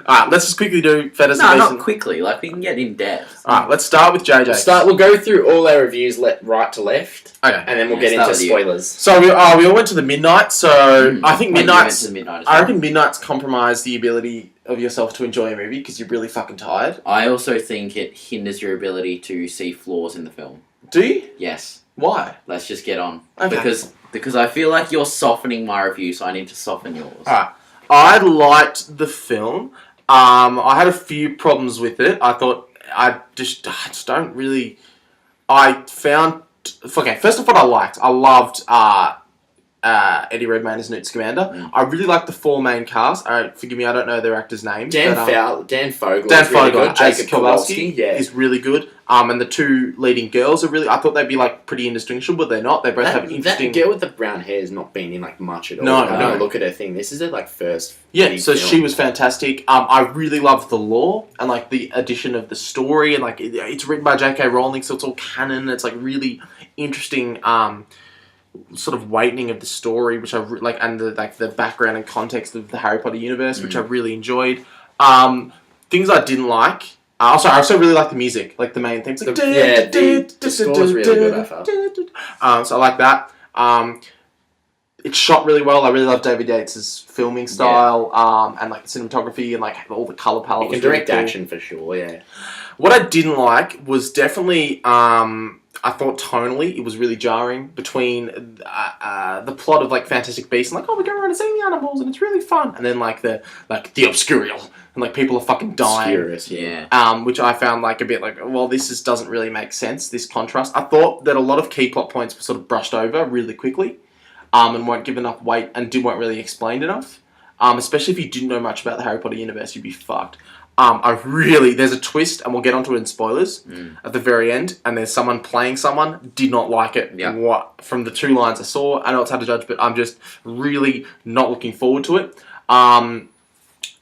Alright, let's just quickly do Fantastic no, Beasts. not quickly. Like, we can get in depth. Alright, let's start with JJ. We'll go through all our reviews, right to left, Okay. and then we'll Yeah, get start into with you. spoilers. So we all went to the Midnight, so I think Wait, you went Midnight's... to the Midnight as I well. reckon Midnight's compromise the ability of yourself to enjoy a movie because you're really fucking tired. I also think it hinders your ability to see flaws in the film. Do you? Yes. Why? Let's just get on. Okay. Because I feel like you're softening my review, so I need to soften yours. Alright. I liked the film. I had a few problems with it. I thought I just don't really. I found first of all, I loved Eddie Redmayne as Newt Scamander. I really liked the four main cast. Forgive me, I don't know their actors' names. Dan Fogler. Dan Fogler, really Jacob Kowalski is really good. And the two leading girls are really. I thought they'd be like pretty indistinguishable, but they're not. They both have interesting. That girl with the brown hair has not been in like much at all. No. Look at her thing. This is her like first. Yeah, so film. She was fantastic. I really loved the lore and like the addition of the story, and like it's written by J.K. Rowling, so it's all canon. It's like really interesting. Sort of weighting of the story, which I like, and the background and context of the Harry Potter universe, which I really enjoyed. Things I didn't like. I also really like the music, like the main things. Like, the score's really good. I felt. So I like that. It's shot really well. I really love David Yates' filming style, and like the cinematography and like all the color palette. You can direct action for sure. Yeah. What I didn't like was definitely. I thought tonally it was really jarring between the plot of like Fantastic Beasts and like, oh, we're going around and seeing the animals and it's really fun, and then like the obscurial and like people are fucking dying. Obscurus, yeah. Which I found like a bit like, well, this just doesn't really make sense. This contrast. I thought that a lot of key plot points were sort of brushed over really quickly, and weren't given enough weight and weren't really explained enough. Especially if you didn't know much about the Harry Potter universe, you'd be fucked. There's a twist, and we'll get onto it in spoilers at the very end, and there's someone playing someone, did not like it. Yeah. From the two lines I saw, I know it's hard to judge, but I'm just really not looking forward to it.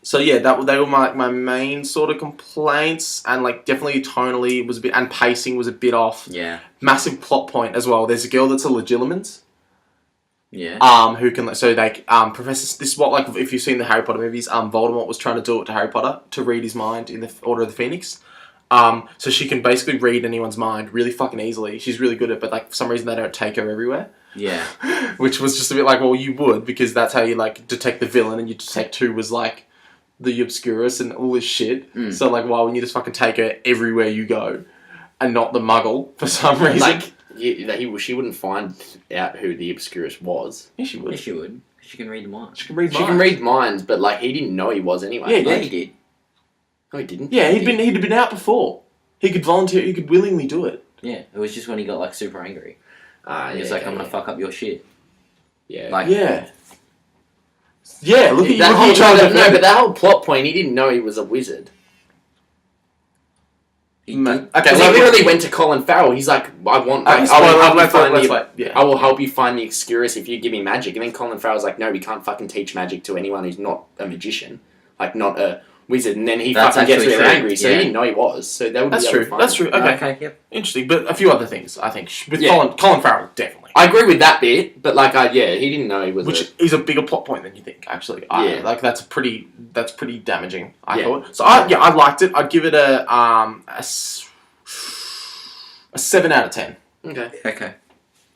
So yeah, they were my main sort of complaints, and like definitely tonally it was a bit, and pacing was a bit off. Yeah. Massive plot point as well. There's a girl that's a legilimens. Yeah. Who can Professor? This is what like if you've seen the Harry Potter movies, Voldemort was trying to do it to Harry Potter to read his mind in the Order of the Phoenix. So she can basically read anyone's mind really fucking easily. She's really good at it, but like for some reason they don't take her everywhere. Yeah. Which was just a bit like, well, you would, because that's how you like detect the villain, and you detect who was like the Obscurus and all this shit. So like, why wouldn't you just fucking take her everywhere you go, and not the Muggle for some reason? Like. She wouldn't find out who the Obscurus was. Yeah, she would. Yeah, she would. She can read minds. She can read minds. She can read minds, but like he didn't know he was anyway. Yeah, he did. No, he didn't. Yeah, he'd been out before. He could volunteer. He could willingly do it. Yeah, it was just when he got like super angry. He was like, "I'm gonna fuck up your shit." Yeah. Like yeah. Yeah. Look at that whole you. No, but that whole plot point, he didn't know he was a wizard. Okay, because he literally went to Colin Farrell. He's like, I will help you find the Obscurus if you give me magic. And then Colin Farrell's like, no, we can't fucking teach magic to anyone who's not a magician, like not a wizard. And then he fucking gets really angry, so he didn't know he was. So that would That's be true. That's true. Okay. Okay. Yep. Interesting, but a few other things I think with Colin Farrell definitely. I agree with that bit, but like, he didn't know he was. Which is a bigger plot point than you think, actually. Like that's pretty damaging. I thought. So I liked it. I'd give it a 7 out of 10. Okay.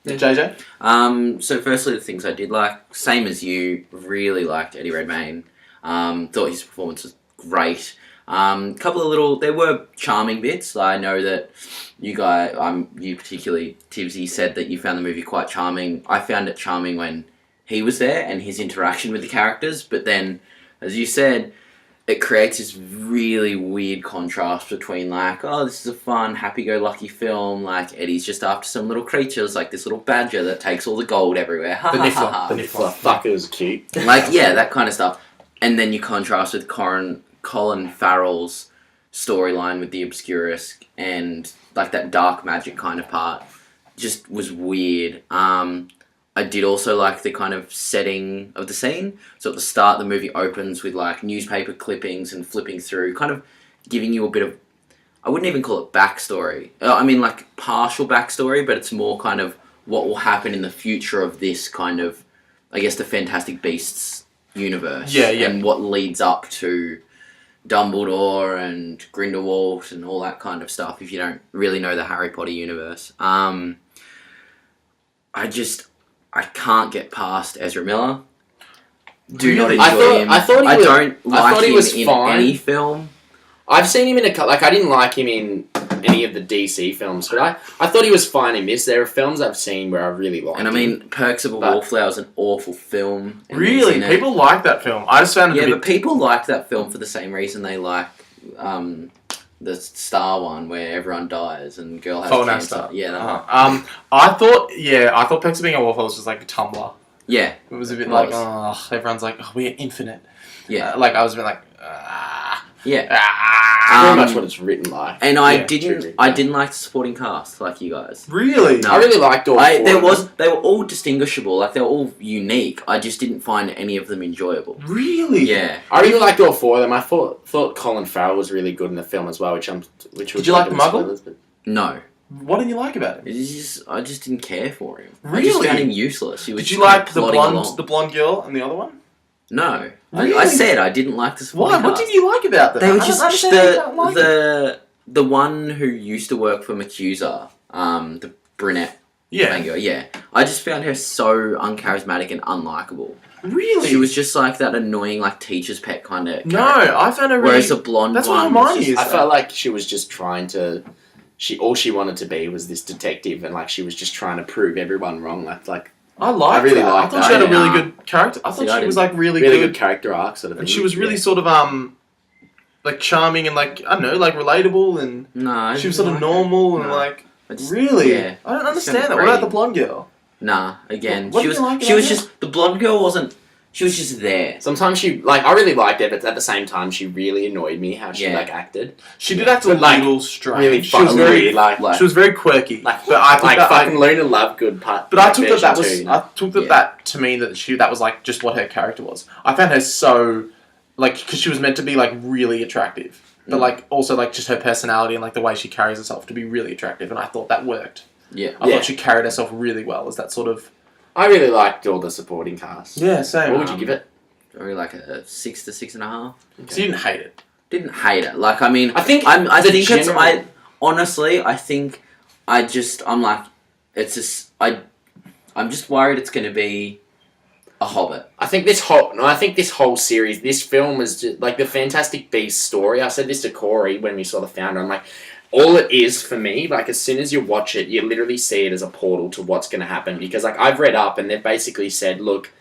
JJ? So firstly, the things I did like, same as you, really liked Eddie Redmayne. Thought his performance was great. Couple of there were charming bits. I know that you particularly, Tibbsy, said that you found the movie quite charming. I found it charming when he was there and his interaction with the characters, but then, as you said, it creates this really weird contrast between like, oh, this is a fun, happy-go-lucky film, like Eddie's just after some little creatures, like this little badger that takes all the gold everywhere. The Niffler. Fuck, it was cute. Like, yeah, that kind of stuff. And then you contrast with Colin Farrell's storyline with the Obscurus and like that dark magic kind of part just was weird. I did also like the kind of setting of the scene. So at the start, the movie opens with like newspaper clippings and flipping through, kind of giving you a bit of, I wouldn't even call it backstory. I mean like partial backstory, but it's more kind of what will happen in the future of this kind of, I guess, the Fantastic Beasts universe. Yeah. And what leads up to Dumbledore and Grindelwald and all that kind of stuff if you don't really know the Harry Potter universe. I can't get past Ezra Miller. Do not enjoy him. I thought he was in fine. any film. I've seen him in I didn't like him in any of the DC films, but I thought he was fine in this. There are films I've seen where I really liked him. And I mean, Perks of a Wallflower is an awful film. Really? People like that film. I just found it but people like that film for the same reason they like the Star one where everyone dies and girl has cancer. Yeah, that one. I thought Perks of Being a Wallflower was just like a Tumblr. Yeah. It was a bit like, everyone's like, we're infinite. Yeah. I was a bit like, Very much what it's written like. And I didn't like the supporting cast like you guys. Really? No. I really liked all four. They were all distinguishable, like they were all unique. I just didn't find any of them enjoyable. Really? Yeah. I really liked all four of them. I thought Colin Farrell was really good in the film as well, Did you like the Muggle? No. What didn't you like about him? I just didn't care for him. Really? I just found him useless. Did you like the blonde girl and the other one? No. Really? I said I didn't like the supporting cast. What did you like about them? They were just the one who used to work for McCuser, the brunette. Girl, yeah. I just found her so uncharismatic and unlikable. Really? She was just like that annoying, like teacher's pet kind of character. No, I found her really... Whereas the blonde That's one what Hermione is. I felt like she was just trying to... All she wanted to be was this detective, and she was just trying to prove everyone wrong. I really liked I thought she had a really good character. I thought she was really good character arc sort of thing. And she was really sort of charming and I don't know, relatable, and she was sort of normal and really. Yeah, I don't understand that. What about the blonde girl? Nah, again, What she was just the blonde girl wasn't. She was just there. Sometimes she I really liked it, but at the same time she really annoyed me how she acted. She did act a little strange. Really she was very weird, she was very quirky. But I thought that fucking Luna Lovegood part. But I took that to mean that was just what her character was. I found her so because she was meant to be really attractive, but also just her personality and the way she carries herself to be really attractive, and I thought that worked. Yeah, I thought she carried herself really well as that sort of. I really liked all the supporting cast. Yeah, same. What would you give it? Probably a 6 to 6.5. Okay. So you didn't hate it? Didn't hate it. I mean, I think honestly, I think I'm just worried it's going to be a Hobbit. I think this whole series, this film is just the Fantastic Beasts story. I said this to Corey when we saw the founder. I'm like, all it is for me, as soon as you watch it, you literally see it as a portal to what's going to happen. Because, I've read up and they've basically said, look,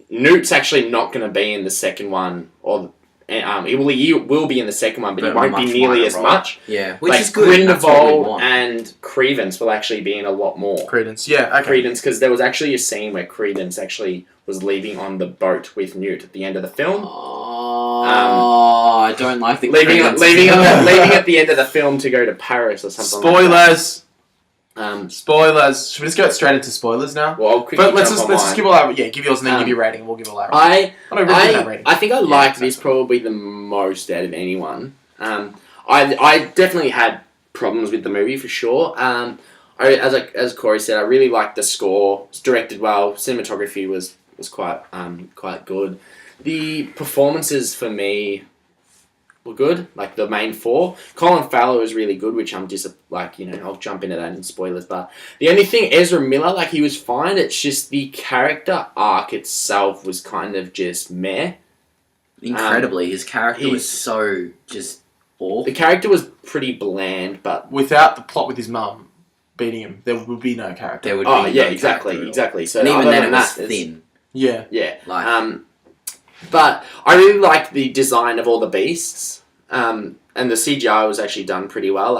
Newt's actually not going to be in the second one, or he will be in the second one, but he won't be nearly as much. Yeah, which is good. Grindelwald and Credence will actually be in a lot more. Credence, yeah, okay. Credence, because there was actually a scene where Credence actually was leaving on the boat with Newt at the end of the film. I don't like the leaving at the end of the film to go to Paris or something. Spoilers. Spoilers. Should we just go straight into spoilers now? Well, let's just give all our give yours and then give your rating. And we'll give all our rating. I think I liked this probably the most out of anyone. I definitely had problems with the movie for sure. As Corey said, I really liked the score. It's directed well. Cinematography was quite good. The performances for me were good, the main four. Colin Farrell was really good, which I'm just I'll jump into that in spoilers. But the only thing, Ezra Miller, he was fine. It's just the character arc itself was kind of just meh. Incredibly, his character was so just awful. The character was pretty bland, but without the plot with his mum beating him, there would be no character. There would be exactly. So and even then, it was thin. Yeah. But I really liked the design of all the beasts, and the CGI was actually done pretty well.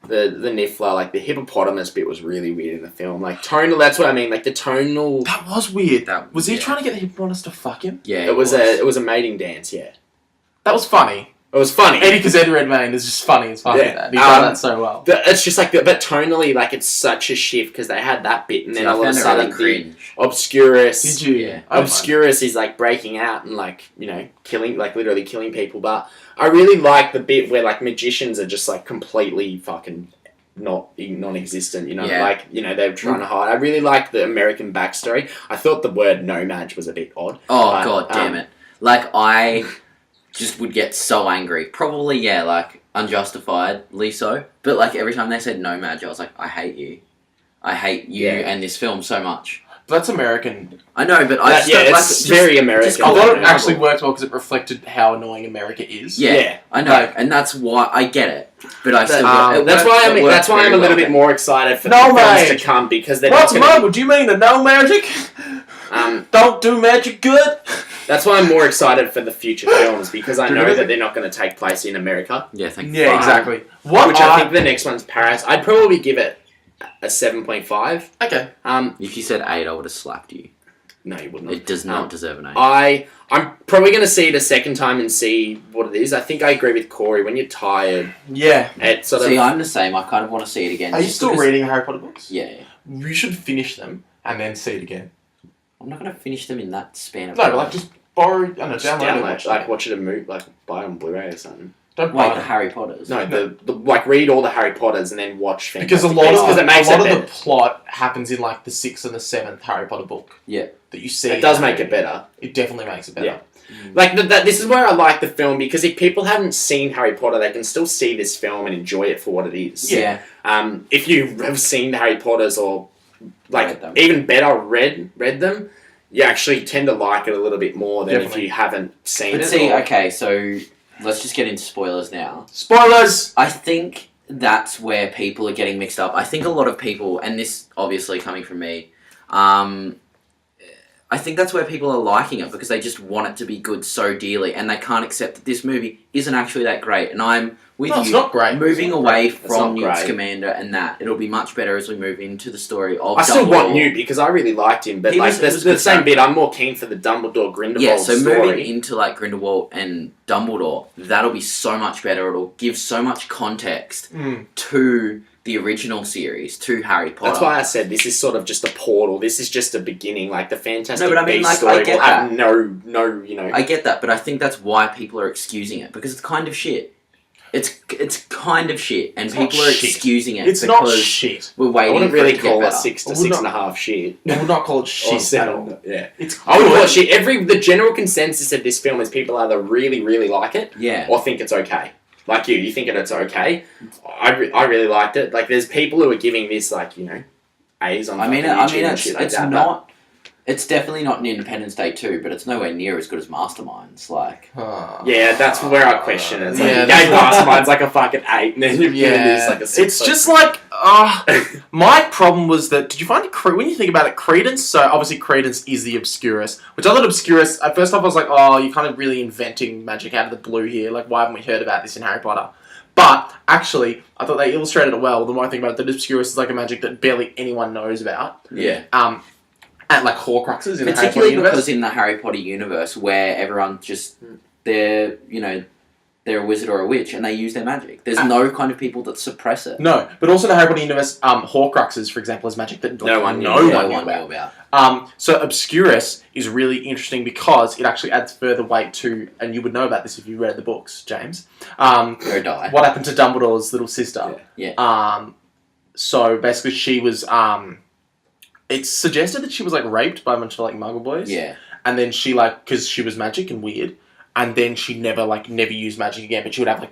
The Niffler, the hippopotamus bit was really weird in the film. Tonal, that's what I mean. The tonal. That was weird. Was he trying to get the hippopotamus to fuck him? Yeah, it was a mating dance. Yeah, that was funny. It was funny. Eddie Cassette Redmayne is just funny as fuck at that. He done that so well. It's just but tonally, it's such a shift because they had that bit and then all of a sudden the Obscurus. Did you? Yeah. Obscurus is breaking out and killing, literally killing people. But I really like the bit where magicians are just completely fucking non-existent. They're trying to hide. I really like the American backstory. I thought the word nomad was a bit odd. Oh god damn it! I just would get so angry. Probably, unjustifiedly so. But, every time they said nomad, I was like, I hate you. I hate you and this film so much. But that's American. I know, but I still, it's very American. I thought it actually worked well because it reflected how annoying America is. Yeah, I know, and that's why I get it. But I still that's why I'm a little bit more excited for the films to come because they're What's wrong? Do you mean the no magic? Don't do magic good. That's why I'm more excited for the future films because I know that they're not going to take place in America. Yeah, thank you. Yeah, exactly. Which I think the next one's Paris. I'd probably give it a 7.5. Okay. If you said 8, I would have slapped you. No, you wouldn't. It does not deserve an 8. I'm probably going to see it a second time and see what it is. I think I agree with Corey. When you're tired, it's sort of... See, I'm the same. I kind of want to see it again. Are you still reading Harry Potter books? Yeah. You should finish them and then see it again. I'm not going to finish them in that span of time. No, but just borrow, download it. Watch it a movie, buy on Blu-ray or something. Don't buy the Harry Potters. No, the read all the Harry Potters and then watch Fantastic Because a lot of the plot happens in the 6th and the 7th Harry Potter book. Yeah. That you see. It does make it better. It definitely makes it better. Yeah. This is where I like the film because if people haven't seen Harry Potter, they can still see this film and enjoy it for what it is. Yeah. If you have seen the Harry Potters or even better read them, you actually tend to like it a little bit more than if you haven't seen it. But see, okay, so let's just get into spoilers now. Spoilers! I think that's where people are getting mixed up. I think a lot of people, and this obviously coming from me, I think that's where people are liking it because they just want it to be good so dearly and they can't accept that this movie isn't actually that great. And I'm with you. It's not great. Moving away from Newt Scamander and that. It'll be much better as we move into the story of Dumbledore. I still want Newt because I really liked him, but the same bit, I'm more keen for the Dumbledore-Grindelwald story. Yeah, so moving into Grindelwald and Dumbledore, that'll be so much better. It'll give so much context to the original series, to Harry Potter. That's why I said this is sort of just a portal. This is just a beginning. The Fantastic Beasts story will have no, I get that, but I think that's why people are excusing it, because it's kind of shit. It's kind of shit, and people are excusing it. It's not shit. We're waiting. I wouldn't really call it 6 to 6.5 shit. I would not call it shit at all. Yeah, I would call it shit. The general consensus of this film is people either really, really like it, or think it's okay. Like you think it's okay. I really liked it. There's people who are giving this A's on. It's not. It's definitely not an Independence Day 2, but it's nowhere near as good as Masterminds. Yeah, that's where I question it. It's you gave Masterminds a fucking 8, and then you're giving this a 6. It's just my problem was that, did you find when you think about it, Credence, so obviously Credence is the Obscurus, which I thought Obscurus, at first off I was like, oh, you're kind of really inventing magic out of the blue here, why haven't we heard about this in Harry Potter? But, actually, I thought they illustrated it well. The more I think about it, the Obscurus is a magic that barely anyone knows about. Yeah. At Horcruxes in the Harry Potter universe. Particularly because in the Harry Potter universe, where everyone just, they're a wizard or a witch, and they use their magic. There's no kind of people that suppress it. No, but also in the Harry Potter universe, Horcruxes, for example, is magic that no one knew about. So Obscurus is really interesting because it actually adds further weight to, and you would know about this if you read the books, James. Or die. What happened to Dumbledore's little sister? Yeah. So basically, she was. It's suggested that she was raped by a bunch of Muggle boys. Yeah. And then she because she was magic and weird, and then she never used magic again. But she would have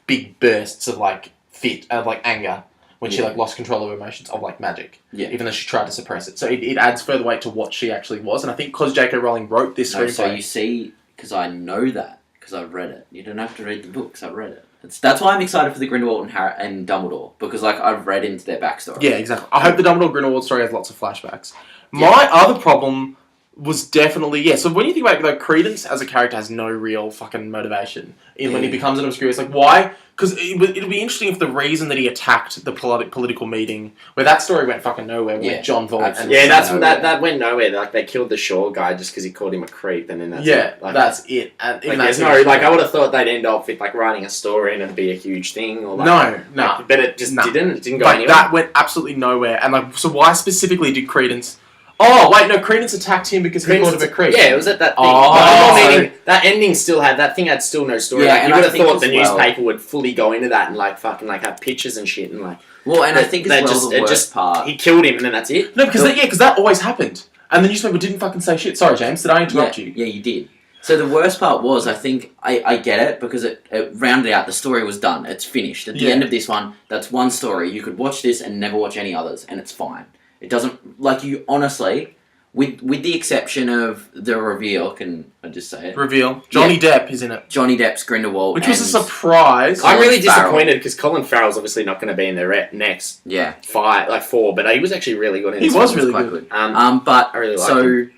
big bursts of anger when she lost control of her emotions of magic. Yeah. Even though she tried to suppress it, so it adds further weight to what she actually was. And I think because J.K. Rowling wrote this screenplay. So you see, because I know that because I've read it. You don't have to read the books. I've read it. That's why I'm excited for the Grindelwald and Dumbledore, because I've read into their backstory. Yeah, exactly. I hope the Dumbledore-Grindelwald story has lots of flashbacks. My other problem was definitely, so when you think about Credence as a character has no real fucking motivation when he becomes an Obscurus. Why? Because it'd be interesting if the reason that he attacked the political meeting, where that story went fucking nowhere with John Voight. That went nowhere. They killed the Shaw guy just because he called him a creep, and then that's it. That's it. I would have thought they'd end up with writing a story and it'd be a huge thing. Or no. But it just didn't. It didn't go anywhere. That went absolutely nowhere. And so why specifically did Credence... Oh, wait, no, Credence attacked him because he called him a creep. Yeah, it was at that thing. That ending that thing had still no story. Yeah, you would have thought the newspaper would fully go into that and have pictures and shit and Well, and I think the worst part... He killed him and then that's it. No, because that always happened. And the newspaper didn't fucking say shit. Sorry, James, did I interrupt you? Yeah, you did. So the worst part was, I think, I get it, because it rounded out, the story was done, it's finished. At the end of this one, that's one story. You could watch this and never watch any others, and it's fine. It doesn't, you honestly, with the exception of the reveal, can I just say it? Reveal. Johnny Depp is in it. Johnny Depp's Grindelwald. Which was a surprise. I'm really Farrell. disappointed because Colin Farrell's obviously not going to be in the next Yeah. 4, but he was actually really good in He this was one. really good. But I really liked so him.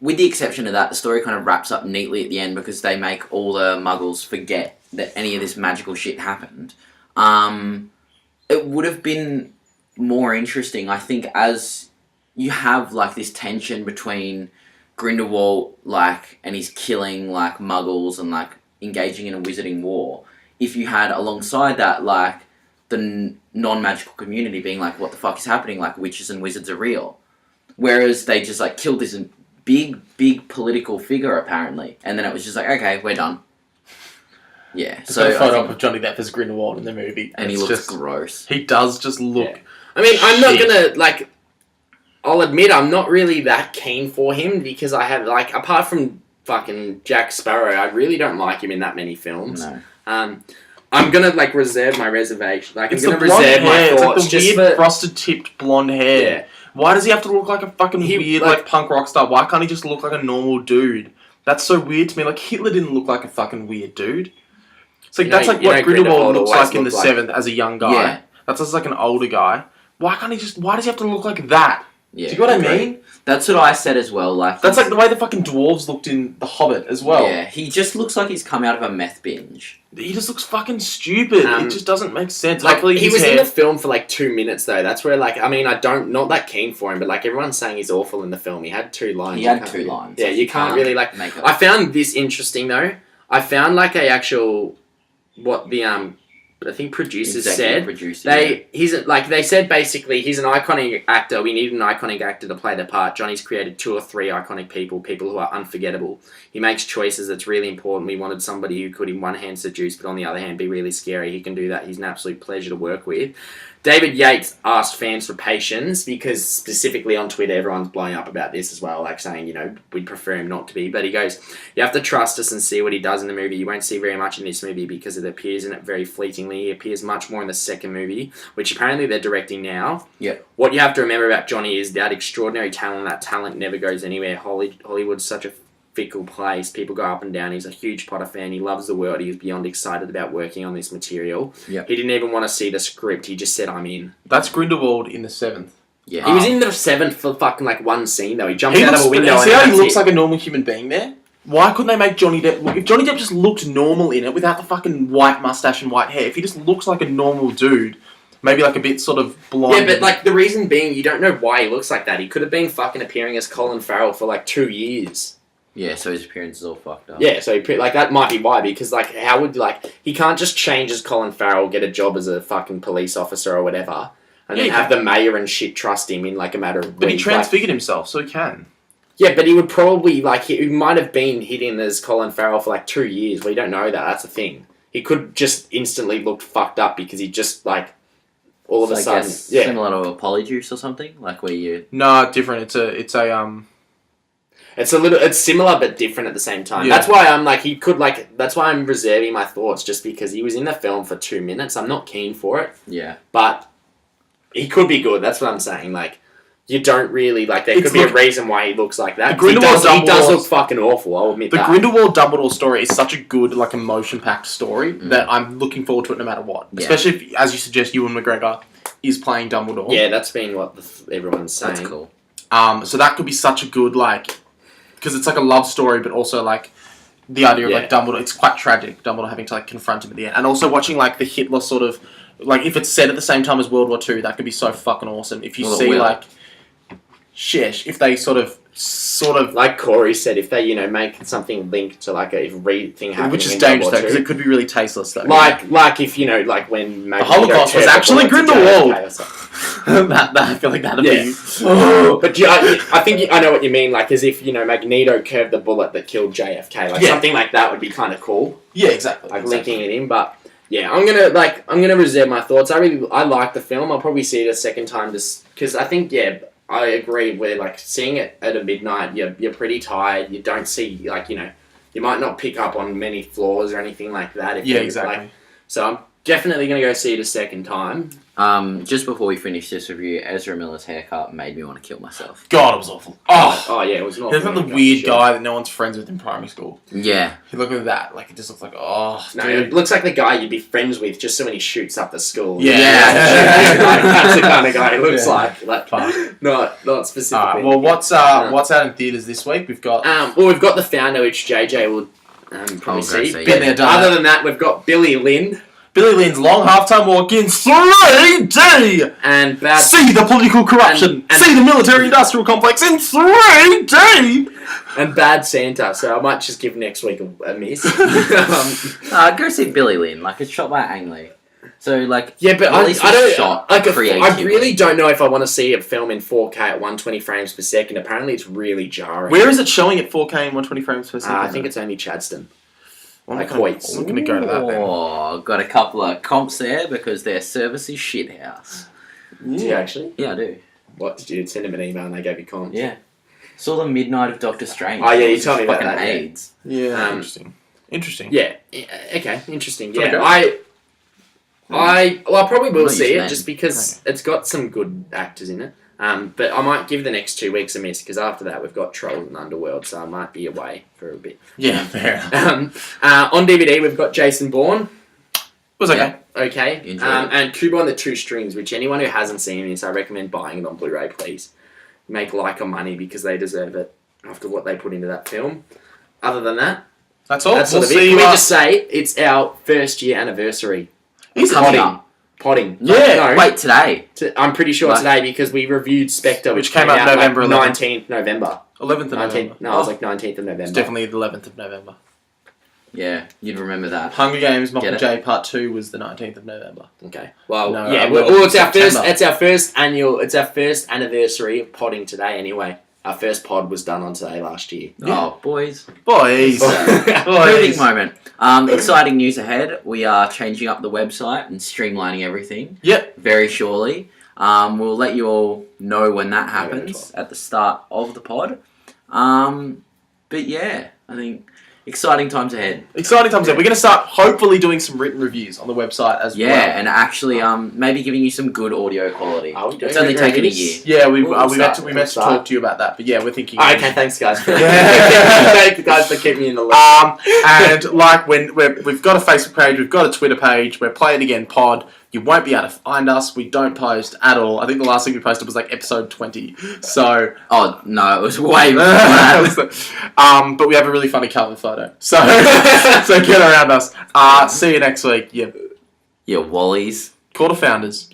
with the exception of that, the story kind of wraps up neatly at the end because they make all the Muggles forget that any of this magical shit happened. It would have been more interesting, I think, as you have like this tension between Grindelwald and he's killing like Muggles and like engaging in a wizarding war. If you had alongside that like the non-magical community being like, what the fuck is happening? Like witches and wizards are real. Whereas they just like killed this big political figure apparently, and then it was just like, okay, we're done. Yeah. So a photo up of Johnny Depp as Grindelwald in the movie, and he looks gross. He does just look. Yeah. I mean, I'm not gonna like. I'll admit I'm not really that keen for him because I have like apart from fucking Jack Sparrow, I really don't like him in that many films. No. I'm gonna like reserve my reservation. Like It's I'm the gonna blonde reserve my hair. It's like thoughts the just weird for. frosted tipped blonde hair. Yeah. Why does he have to look like a fucking weird like- like punk rock star? Why can't he just look like a normal dude? That's so weird to me. Like Hitler didn't look like a fucking weird dude. It's like that's like what Grindelwald looks like in the seventh as a young guy. Yeah. That's just like an older guy. Why does he have to look like that? Yeah. Do you know what I mean? That's what I said as well. Like That's like the way the fucking dwarves looked in The Hobbit as well. Yeah, he just looks like he's come out of a meth binge. He just looks fucking stupid. It just doesn't make sense. Like Hopefully he his was hair... in the film for like 2 minutes though. That's where like I mean I don't not that keen for him, but like everyone's saying he's awful in the film. He had 2 lines. He had 2 lines. Yeah, you can't really like. Make it. I found this interesting though. I found like a actual what the I think producers said. They said basically he's an iconic actor. We need an iconic actor to play the part. Johnny's created 2 or 3 iconic people who are unforgettable. He makes choices that's really important. We wanted somebody who could in one hand seduce, but on the other hand be really scary. He can do that. He's an absolute pleasure to work with. David Yates asked fans for patience because specifically on Twitter everyone's blowing up about this as well, like saying, we'd prefer him not to be. But he goes, you have to trust us and see what he does in the movie. You won't see very much in this movie because it appears in it very fleetingly. He appears much more in the second movie, which apparently they're directing now. Yeah. What you have to remember about Johnny is that extraordinary talent. That talent never goes anywhere. Hollywood's such a fickle place. People go up and down. He's a huge Potter fan. He loves the world. He was beyond excited about working on this material. Yep. He didn't even want to see the script. He just said, I'm in. That's Grindelwald in the 7th. Yeah. He was in the 7th for fucking like one scene though. He jumped He out looks, of a window see and how he that's looks it. like a normal human being there? Why couldn't they make Johnny Depp look... If Johnny Depp just looked normal in it without the fucking white mustache and white hair, if he just looks like a normal dude, maybe like a bit sort of blonde... Yeah, but like the reason being, you don't know why he looks like that. He could have been fucking appearing as Colin Farrell for like 2 years. Yeah, so his appearance is all fucked up. Yeah, so like that might be why, because like how would he can't just change as Colin Farrell, get a job as a fucking police officer or whatever, and then have the mayor and shit trust him in like a matter of weeks. But he transfigured himself, so he can. Yeah, but he would probably he might have been hidden as Colin Farrell for like 2 years. We don't know that. That's the thing. He could just instantly look fucked up because he just like all of a sudden, similar to a polyjuice or something, like where you. No, different. It's similar but different at the same time. Yeah. That's why I'm like that's why I'm reserving my thoughts just because he was in the film for 2 minutes. I'm not keen for it. Yeah. But he could be good. That's what I'm saying. Like you don't really there could be a reason why he looks like that. He does look fucking awful. I'll admit that. The Grindelwald Dumbledore story is such a good emotion packed story that I'm looking forward to it no matter what. Yeah. Especially if, as you suggest, Ewan McGregor is playing Dumbledore. Yeah, that's been what everyone's saying. That's cool. So that could be such a good because it's like a love story, but also the idea of Dumbledore. It's quite tragic. Dumbledore having to confront him at the end, and also watching the Hitler sort of if it's set at the same time as World War II, that could be so fucking awesome. If you see if they sort of like Corey said, if they make something linked to a thing happening, which is dangerous though because it could be really tasteless though. If when the Holocaust was actually Grindelwald. that I feel like that'd be. But I think I know what you mean. As if Magneto curved the bullet that killed JFK. Something like that would be kind of cool. Yeah, exactly. Linking it in, but. Yeah, I'm gonna reserve my thoughts. I like the film. I'll probably see it a second time just because I think I agree. Where seeing it at a midnight, you're pretty tired. You don't see you might not pick up on many flaws or anything like that. Exactly. So I'm Definitely going to go see it a second time. Just before we finish this review, Ezra Miller's haircut made me want to kill myself. God, it was awful. Oh yeah, it was not. He's like the weird guy that no one's friends with in primary school. Yeah. You look at that, like it just looks like, oh, No, dude. it looks like the guy you'd be friends with just so when he shoots up the school. Yeah. That's the kind of guy he looks like. Fuck. Not specifically. Alright, well, what's out in theatres this week? We've got well, we've got The Founder, which JJ will probably see. see. Been there, done Other that. than that, we've got Billy Lynn Billy Lynn's long halftime walk in 3D. and Bad See the political corruption. And- See the military-industrial complex in 3D. and Bad Santa. So I might just give next week a miss. Go see Billy Lynn. Like, it's shot by Ang Lee. So, like, Yeah, but at least I it's don't. shot I creatively. really don't know if I want to see a film in 4K at 120 frames per second. Apparently, it's really jarring. Where is it showing at 4K and 120 frames per second? I think it's only Chadston. I'm like not gonna- Hoyts. I'm not going to go to that then. Oh, got a couple of comps there because their service is shithouse. Do you actually? Yeah, I do. What did you send them an email and they gave you comms? Yeah. Saw the Midnight of Doctor Strange. Oh, yeah, you It's told me about fucking that, yeah. AIDS. Yeah, interesting. Yeah. Okay. Interesting. Wanna Yeah. go? I probably will Not see using it that. just because it's got some good actors in it. But I might give the next 2 weeks a miss because after that we've got Trolls and Underworld, so I might be away for a bit. Yeah, fair enough. On DVD we've got Jason Bourne. Was okay. Okay. Enjoyed it. And Kubo and the Two Strings, which anyone who hasn't seen this, I recommend buying it on Blu-ray, please. Make Leica money because they deserve it after what they put into that film. Other than that, That's all. that's We'll sort of it. see Can we you. just say it's our first year anniversary? Is it? Coming Potting. up. Yeah. No, Wait, today. I'm pretty sure Like- today because we reviewed Spectre, Which came out like November 11th. 19th November. 11th of 19th. November. No, it was like 19th of November. It's definitely the 11th of November. Yeah, you'd remember that. Hunger Games Get it? Mockingjay Part 2 was the 19th of November. Okay. Well, No, yeah. 11th Well, it's our first. September. It's our first annual. It's our first anniversary of potting today. Anyway, our first pod was done on today last year. Oh, boys. Boys. Moving Boys. moment. Exciting news ahead. We are changing up the website and streamlining everything. Yep. Very surely. We'll let you all know when that November happens at the start of the pod. But yeah, I think exciting times ahead. Exciting times ahead. We're going to start hopefully doing some written reviews on the website as Yeah, well. and actually maybe giving you some good audio quality. Are we doing It's only written taken a reviews? year. Yeah, we We'll meant start. to We'll talk start. to you about that, but yeah, we're thinking. Oh, okay, thanks guys. Yeah. Thank you guys for keeping me in the loop. And like we've got a Facebook page, we've got a Twitter page. We're Play It Again Pod. You won't be able to find us. We don't post at all. I think the last thing we posted was like episode 20. So, Oh no, it was way before that. but we have a really funny cover photo. So, so get around us. See you next week. Yeah, Yeah, Wallies. Quarter Founders.